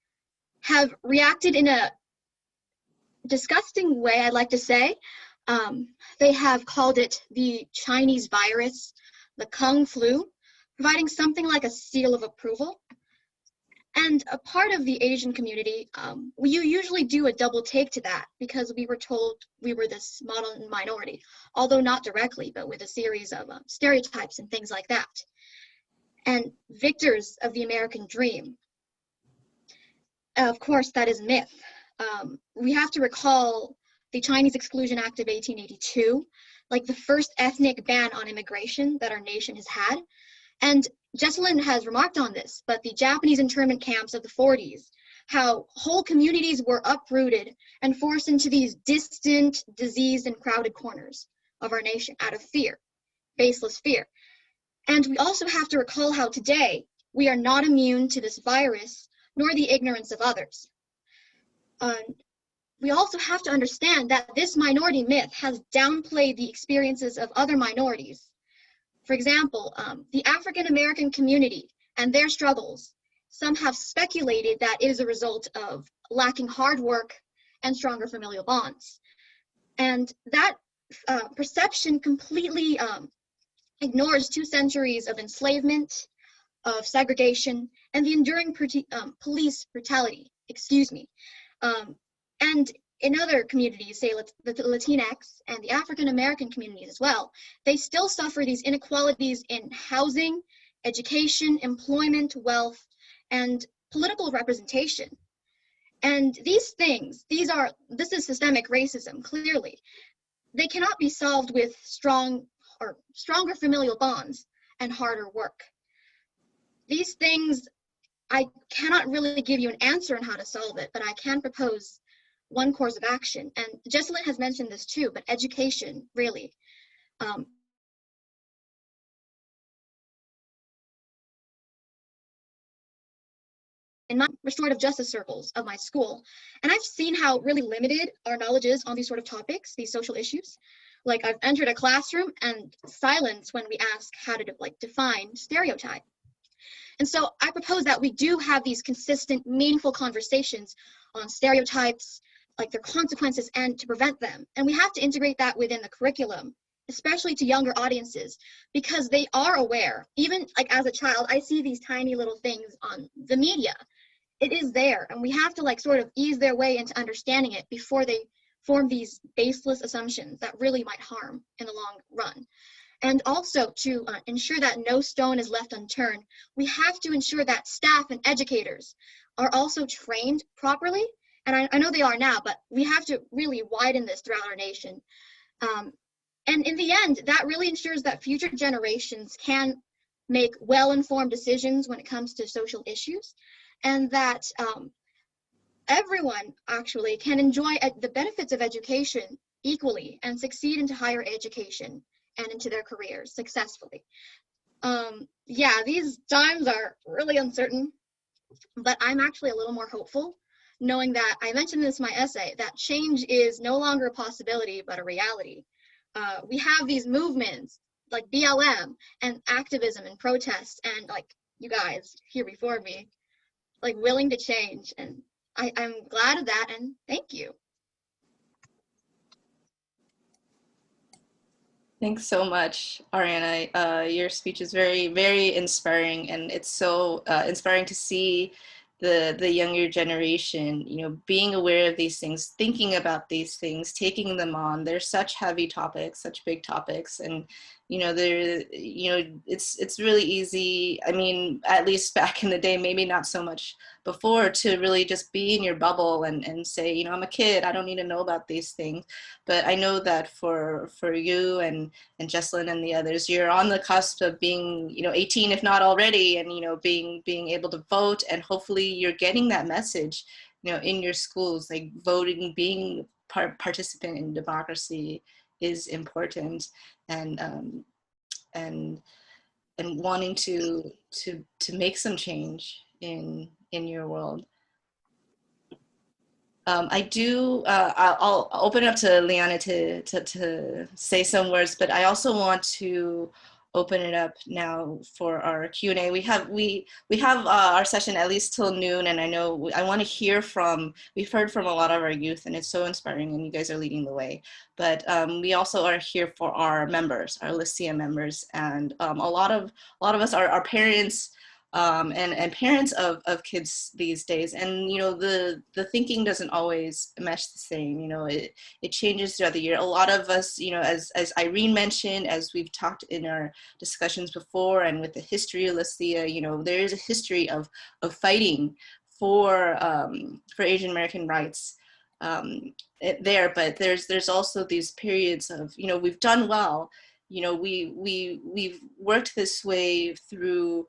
have reacted in a disgusting way, I'd like to say. They have called it the Chinese virus, the Kung flu, providing something like a seal of approval. And a part of the Asian community, we usually do a double take to that, because we were told we were this model minority, although not directly, but with a series of stereotypes and things like that. and victors of the American dream. Of course, that is myth. We have to recall the Chinese Exclusion Act of 1882, like the first ethnic ban on immigration that our nation has had. And Jesselyn has remarked on this, but the Japanese internment camps of the 40s, how whole communities were uprooted and forced into these distant, diseased, and crowded corners of our nation out of fear, baseless fear. And we also have to recall how today we are not immune to this virus, nor the ignorance of others. We also have to understand that this minority myth has downplayed the experiences of other minorities. For example, the African American community and their struggles. Some have speculated that it is a result of lacking hard work and stronger familial bonds. And that perception completely ignores 2 centuries of enslavement, of segregation, and the enduring police brutality, and in other communities, say the Latinx and the African American communities as well, they still suffer these inequalities in housing, education, employment, wealth, and political representation. And these things, this is systemic racism, clearly. They cannot be solved with stronger familial bonds and harder work. These things, I cannot really give you an answer on how to solve it, but I can propose one course of action. And Jesselyn has mentioned this too, but education, really. In my restorative justice circles of my school, and I've seen how really limited our knowledge is on these sort of topics, these social issues. Like I've entered a classroom and silence when we ask how to define stereotype. And so I propose that we do have these consistent, meaningful conversations on stereotypes, like their consequences, and to prevent them. And we have to integrate that within the curriculum, especially to younger audiences, because they are aware. Even like as a child, I see these tiny little things on the media. It is there, and we have to like sort of ease their way into understanding it before they form these baseless assumptions that really might harm in the long run. And also to ensure that no stone is left unturned, we have to ensure that staff and educators are also trained properly. And I know they are now, but we have to really widen this throughout our nation. And in the end, that really ensures that future generations can make well-informed decisions when it comes to social issues, and that everyone actually can enjoy the benefits of education equally and succeed into higher education and into their careers successfully. Yeah, these times are really uncertain, but I'm actually a little more hopeful, knowing that I mentioned this in my essay, that change is no longer a possibility, but a reality. We have these movements like BLM and activism and protests, and like you guys here before me, like willing to change. And I'm glad of that, and thank you. Thanks so much, Ariana. Your speech is very, very inspiring, and it's so inspiring to see the younger generation, you know, being aware of these things, thinking about these things, taking them on. They're such heavy topics, such big topics, and you know, it's really easy. I mean, at least back in the day, maybe not so much before, to really just be in your bubble and say, you know, I'm a kid, I don't need to know about these things. But I know that for you and Jesselyn and the others, you're on the cusp of being, you know, 18 if not already, and you know, being able to vote, and hopefully you're getting that message, you know, in your schools, like voting, being participant in democracy is important, and wanting to make some change in your world. I'll open it up to Liana to say some words, but I also want to open it up now for our Q&A. We have our session at least till noon, and I know I want to hear from, we've heard from a lot of our youth, and it's so inspiring, and you guys are leading the way. But we also are here for our members, our LACEAAA members, and a lot of us, our parents, and parents of kids these days. And, you know, the thinking doesn't always mesh the same. You know, it changes throughout the year. A lot of us, you know, as Irene mentioned, as we've talked in our discussions before, and with the history of LACEAAA, you know, there is a history of fighting for Asian American rights there. But there's also these periods of, you know, we've done well. You know, we've worked this way through,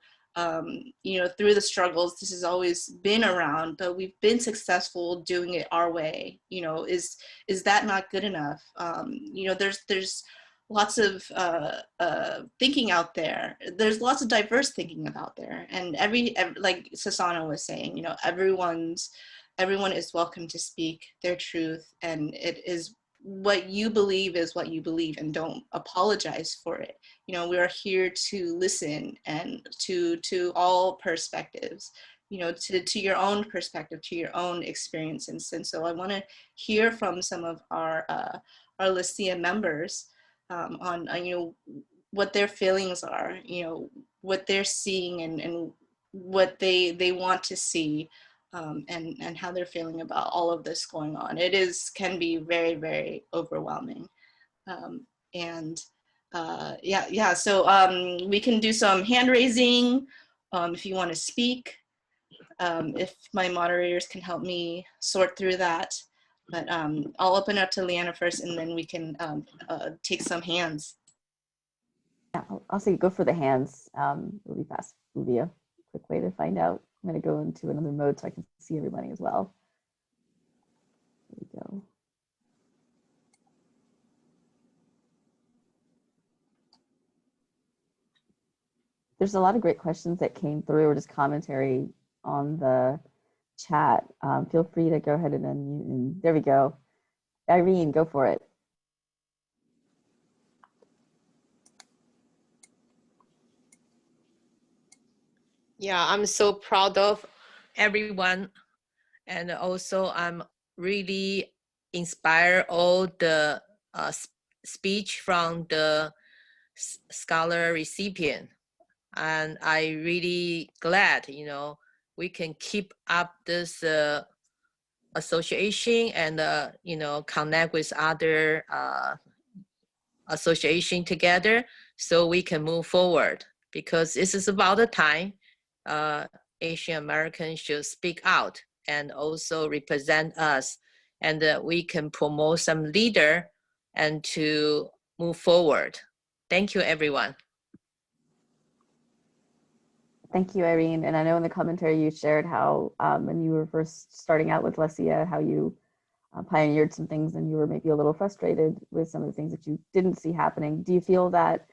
you know, through the struggles. This has always been around, but we've been successful doing it our way. You know, is that not good enough? You know, there's lots of thinking out there. There's lots of diverse thinking about there, and every like Sasana was saying, you know, everyone is welcome to speak their truth, and it is what you believe is what you believe, and don't apologize for it. You know, we are here to listen, and to all perspectives, you know, to your own perspective, to your own experiences. And so I want to hear from some of our LACEAAA members on, you know, what their feelings are, you know, what they're seeing, and what they want to see, and how they're feeling about all of this going on. Can be very, very overwhelming. And yeah. So we can do some hand raising if you want to speak. If my moderators can help me sort through that. But I'll open up to Leanna first, and then we can take some hands. Yeah, I'll say go for the hands. It'll be fast. It'll be a quick way to find out. I'm going to go into another mode so I can see everybody as well. There we go. There's a lot of great questions that came through, or just commentary on the chat. Feel free to go ahead and unmute. And there we go. Irene, go for it. Yeah, I'm so proud of everyone. And also I'm really inspired all the speech from the scholar recipient. And I really glad, you know, we can keep up this association, and, you know, connect with other association together, so we can move forward, because this is about the time Asian Americans should speak out and also represent us, and we can promote some leader and to move forward. Thank you, everyone. Thank you, Irene. And I know in the commentary you shared how when you were first starting out with LACEAAA, how you pioneered some things, and you were maybe a little frustrated with some of the things that you didn't see happening. Do you feel that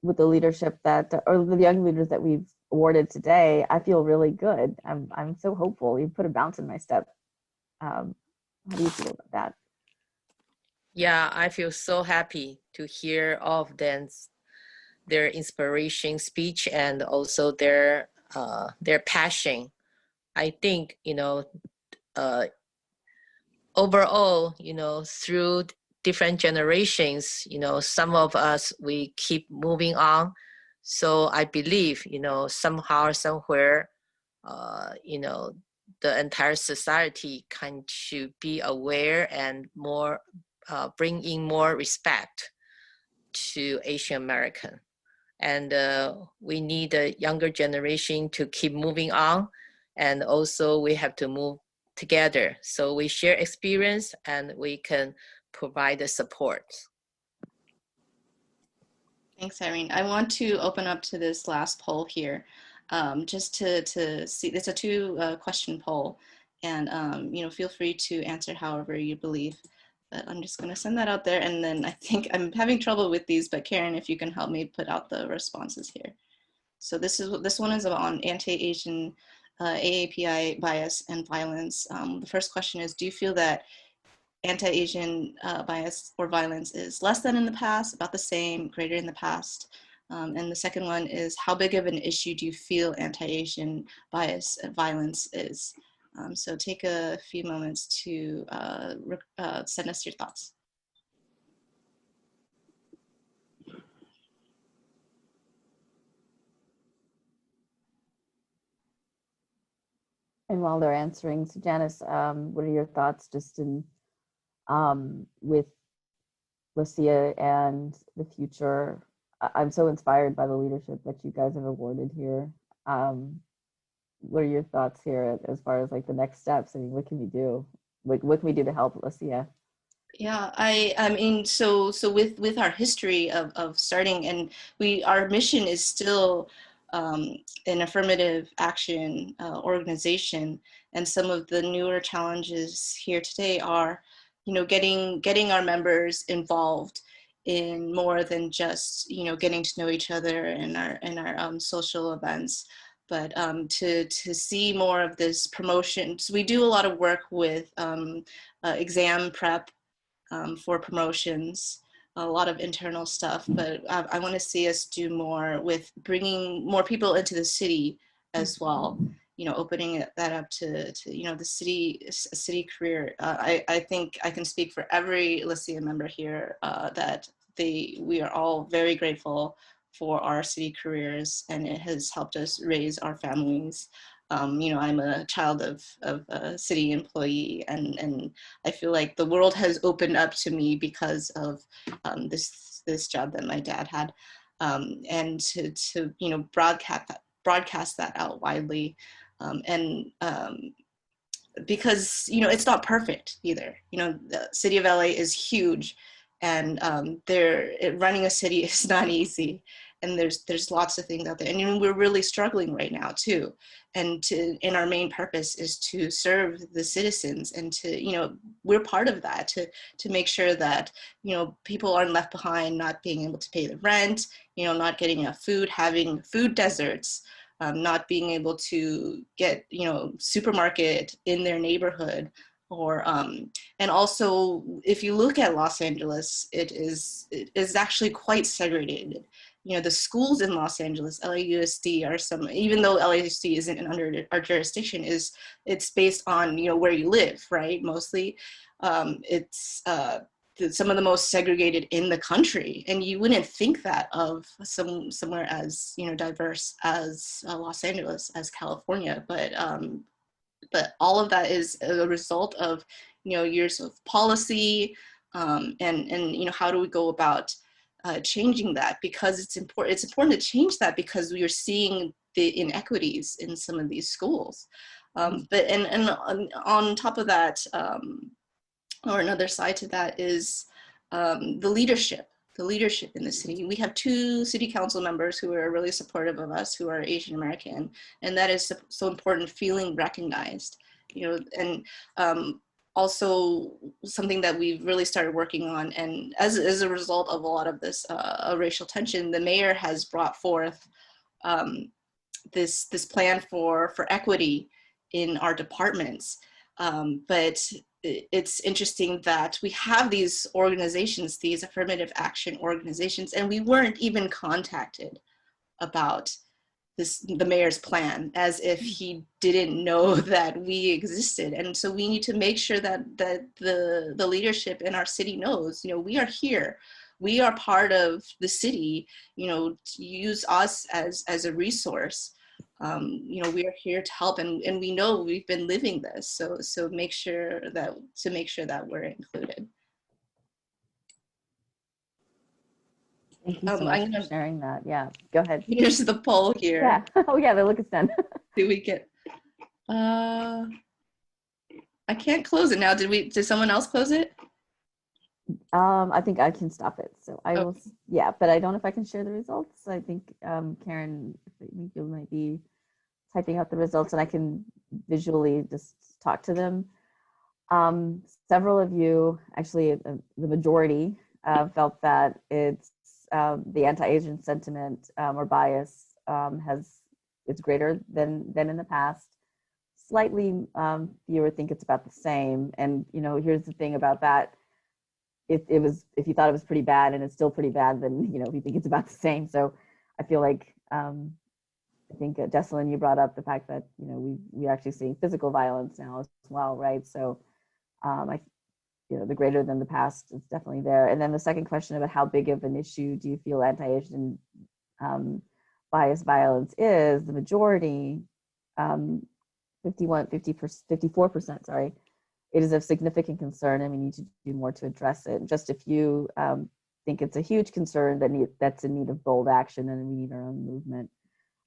with the leadership that, or the young leaders that we've awarded today, I feel really good. I'm so hopeful. You put a bounce in my step. How do you feel about that? Yeah, I feel so happy to hear all of them, their inspiration speech, and also their passion. I think, you know, overall, you know, through different generations, you know, some of us, we keep moving on. So I believe, you know, somehow, somewhere, you know, the entire society should be aware and more, bring in more respect to Asian American. And we need a younger generation to keep moving on. And also we have to move together. So we share experience, and we can provide the support. Thanks, Irene. I want to open up to this last poll here, just to see. It's a two-question poll, and you know, feel free to answer however you believe. But I'm just going to send that out there, and then I think I'm having trouble with these. But Karen, if you can help me put out the responses here. So this one is on anti-Asian AAPI bias and violence. The first question is: do you feel that anti-Asian bias or violence is less than in the past, about the same, greater in the past? And the second one is: how big of an issue do you feel anti-Asian bias and violence is? So take a few moments to send us your thoughts. And while they're answering, so Janice, what are your thoughts just in with LACEAAA and the future? I'm so inspired by the leadership that you guys have awarded here. What are your thoughts here as far as like the next steps? I mean, what can we do? What can we do to help LACEAAA? Yeah, I mean, so with our history of starting, and our mission is still an affirmative action organization, and some of the newer challenges here today are, getting our members involved in more than just getting to know each other in our social events, but to see more of this promotion. So we do a lot of work with exam prep for promotions, a lot of internal stuff, but I want to see us do more with bringing more people into the city as well, opening that up to the city career. I think I can speak for every LACEAAA member here that we are all very grateful for our city careers, and it has helped us raise our families. I'm a child of a city employee, and I feel like the world has opened up to me because of this job that my dad had, and to broadcast that out widely, and because it's not perfect either. The city of LA is huge, and running a city is not easy, and there's lots of things out there, and we're really struggling right now too. And our main purpose is to serve the citizens, and to we're part of that, to make sure that people aren't left behind, not being able to pay the rent, not getting enough food, having food deserts, not being able to get supermarket in their neighborhood, or and also if you look at Los Angeles, it is actually quite segregated. The schools in Los Angeles, LAUSD, are some, even though LAUSD isn't under our jurisdiction, it's based on where you live, right? Mostly, it's some of the most segregated in the country, and you wouldn't think that of somewhere as diverse as Los Angeles, as California, but all of that is a result of years of policy, and how do we go about changing that, because it's important to change that, because we are seeing the inequities in some of these schools, but and on top of that, or another side to that is the leadership in the city. We have 2 city council members who are really supportive of us, who are Asian American, and that is so important, feeling recognized, and also something that we've really started working on. And as a result of a lot of this racial tension, the mayor has brought forth this plan for equity in our departments. But it's interesting that we have these organizations, these affirmative action organizations, and we weren't even contacted about the mayor's plan, as if he didn't know that we existed. And so we need to make sure that the leadership in our city knows, we are here. We are part of the city, to use us as a resource. We are here to help, and we know we've been living this. So make sure that we're included. Thank you so much for sharing that. Yeah, go ahead. Here's the poll here. Yeah. Oh yeah, look, it's done. Do we get? I can't close it now. Did someone else close it? I think I can stop it. So I will. Yeah, but I don't know if I can share the results. I think Karen, I think you might be typing out the results, and I can visually just talk to them. Several of you, actually, the majority, felt that it's the anti-Asian sentiment or bias it's greater than in the past. Slightly fewer think it's about the same. And here's the thing about that: if you thought it was pretty bad and it's still pretty bad, then we think it's about the same. So I feel like I think Jessalyn, you brought up the fact that we're actually seeing physical violence now as well, right? So the greater than the past is definitely there. And then the second question about how big of an issue do you feel anti-Asian bias violence is, the majority 54%, sorry, it is of significant concern and we need to do more to address it. Just a few think it's a huge concern that's in need of bold action and we need our own movement.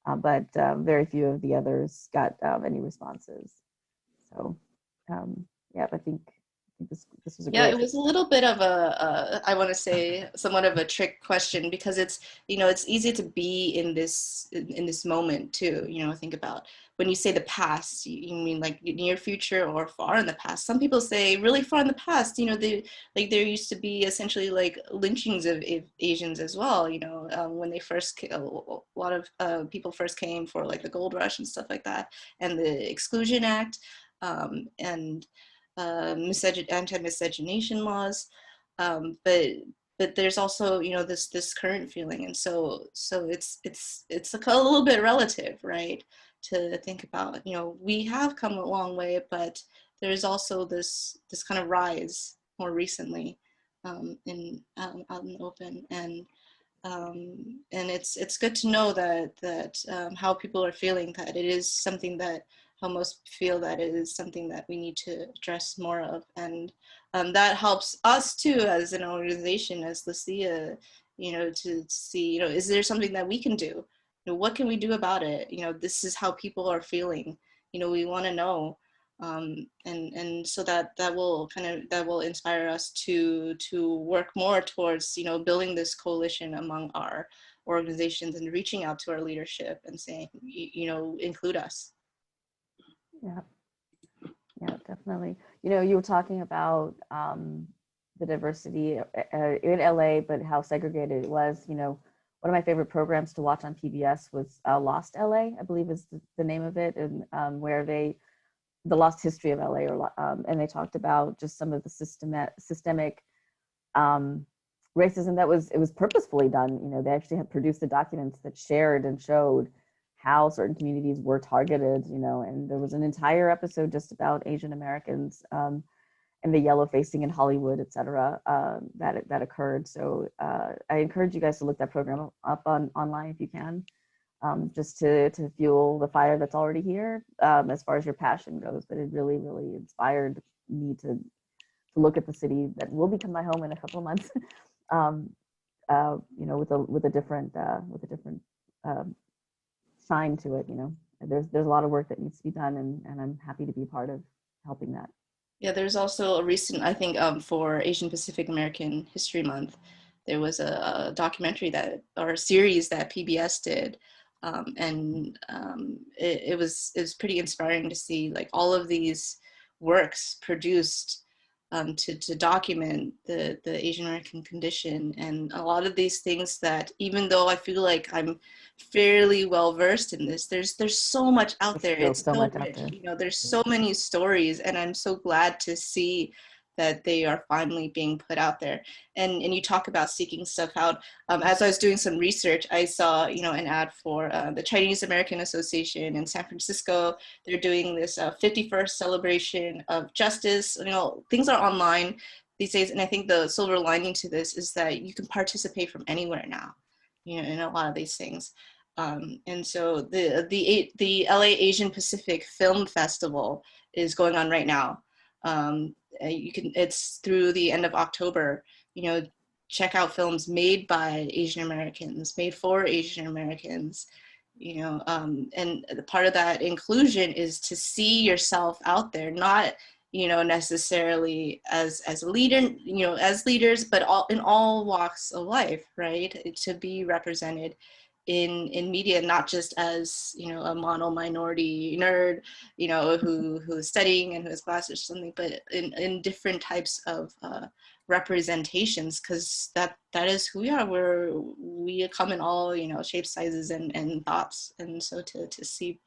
But very few of the others got any responses. So yeah, I think this was a great. Yeah, it was a little bit of I want to say somewhat of a trick question because it's, you know, it's easy to be in this moment too. You know, think about when you say the past, you mean like near future or far in the past. Some people say really far in the past. You know, there used to be essentially like lynchings of Asians as well. You know, when they first a lot of people first came for like the gold rush and stuff like that, and the Exclusion Act, and anti-miscegenation laws, but there's also, you know, this current feeling, and so it's a little bit relative, right? To think about, you know, we have come a long way, but there's also this kind of rise more recently in out in the open, and it's good to know that how people are feeling, that it is something that how most feel that it is something that we need to address more of, and that helps us too as an organization, as LACEAAA, you know, to see, you know, is there something that we can do? You know, what can we do about it? You know, this is how people are feeling. You know, we want to know, and so that will inspire us to work more towards, you know, building this coalition among our organizations and reaching out to our leadership and saying, you know, include us. Yeah, yeah, definitely. You know, you were talking about the diversity in LA, but how segregated it was. You know, one of my favorite programs to watch on PBS was Lost LA, I believe is the name of it, and where the lost history of LA, or and they talked about just some of the systemic racism that it was purposefully done. You know, they actually had produced the documents that shared and showed how certain communities were targeted, you know, and there was an entire episode just about Asian Americans and the yellow facing in Hollywood, et cetera, that occurred. So I encourage you guys to look that program up online if you can, just to fuel the fire that's already here as far as your passion goes. But it really, really inspired me to look at the city that will become my home in a couple of months, you know, with a different shine to it. You know, there's a lot of work that needs to be done, and I'm happy to be part of helping that. Yeah, there's also a recent, I think, for Asian Pacific American History Month, there was a documentary or a series that PBS did, and it was pretty inspiring to see like all of these works produced to document the Asian American condition, and a lot of these things that, even though I feel like I'm fairly well versed in this, there's so much out there. It's so much rich, out there. you know, there's so many stories, and I'm so glad to see that they are finally being put out there. And you talk about seeking stuff out. As I was doing some research, I saw, you know, an ad for the Chinese American Association in San Francisco. They're doing this 51st celebration of justice. You know, things are online these days, and I think the silver lining to this is that you can participate from anywhere now, you know, in a lot of these things. And so the LA Asian Pacific Film Festival is going on right now. It's through the end of October. You know, check out films made by Asian Americans, made for Asian Americans. You know, and part of that inclusion is to see yourself out there, not, you know, necessarily as a leader, you know, as leaders, but in all walks of life, right? To be represented in media, not just as, you know, a mono minority nerd, you know, who's studying and who has classes or something, but in different types of representations, because that is who we are. We come in all, you know, shapes, sizes, and thoughts, and so to see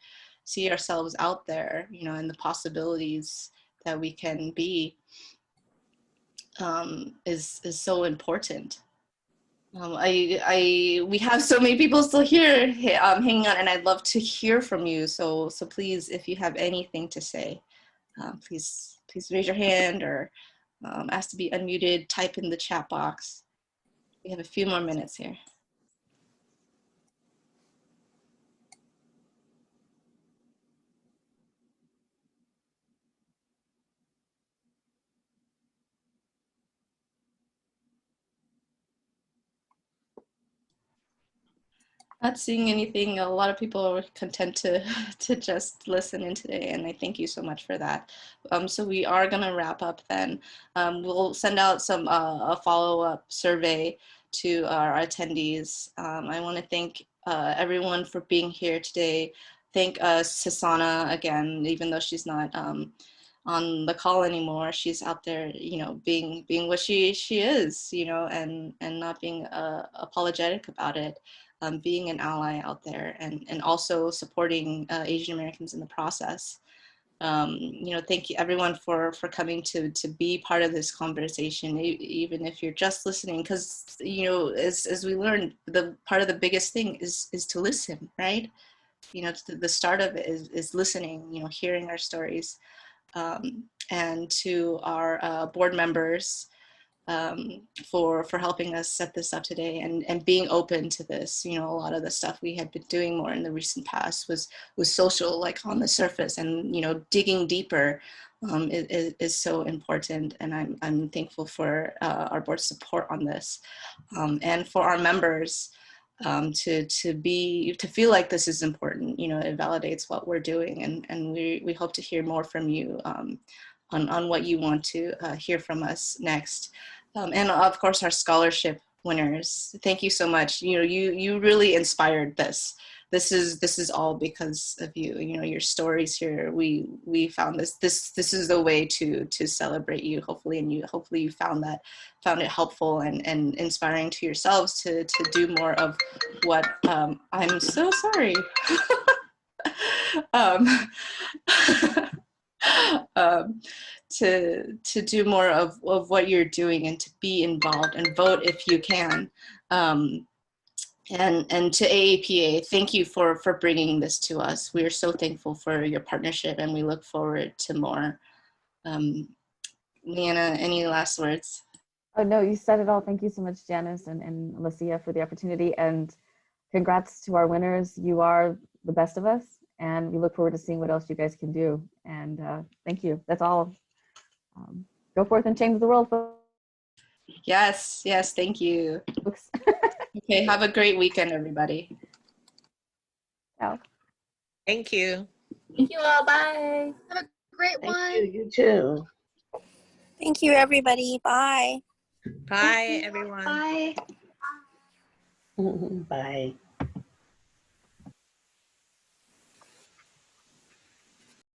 ourselves out there, you know, and the possibilities that we can be is so important. We have so many people still here hanging on, and I'd love to hear from you. So please, if you have anything to say, please raise your hand or ask to be unmuted. Type in the chat box. We have a few more minutes here. Not seeing anything. A lot of people are content to just listen in today, and I thank you so much for that. So we are gonna wrap up then. We'll send out some a follow-up survey to our attendees. I want to thank everyone for being here today. Thank Susanna again, even though she's not on the call anymore. She's out there, being what she is, and not being apologetic about it. Being an ally out there, and also supporting Asian Americans in the process. Thank you everyone for coming to be part of this conversation, even if you're just listening, because as we learned, the part of the biggest thing is to listen, right? The start of it is listening, hearing our stories, and to our board members, for helping us set this up today, and being open to this. A lot of the stuff we had been doing more in the recent past was social, like on the surface, and digging deeper is so important. And I'm thankful for our board's support on this, and for our members to feel like this is important. It validates what we're doing, and we hope to hear more from you on what you want to hear from us next. And of course, our scholarship winners. Thank you so much. You really inspired this. This is all because of you. Your stories here. We found this is the way to celebrate you. Hopefully, and hopefully you found it helpful and inspiring to yourselves to do more of what. I'm so sorry. To do more of what you're doing, and to be involved and vote if you can. And to AAPA, thank you for bringing this to us. We are so thankful for your partnership, and we look forward to more. Leanna, any last words? Oh, no, you said it all. Thank you so much, Janice and LACEAAA, for the opportunity, and congrats to our winners. You are the best of us, and we look forward to seeing what else you guys can do. And thank you. That's all. Go forth and change the world, folks. Yes, thank you. Okay, have a great weekend, everybody. Ciao. Thank you. Thank you all. Bye. Have a great one. Thank you. You too. Thank you, everybody. Bye. Bye, everyone. Bye. Bye.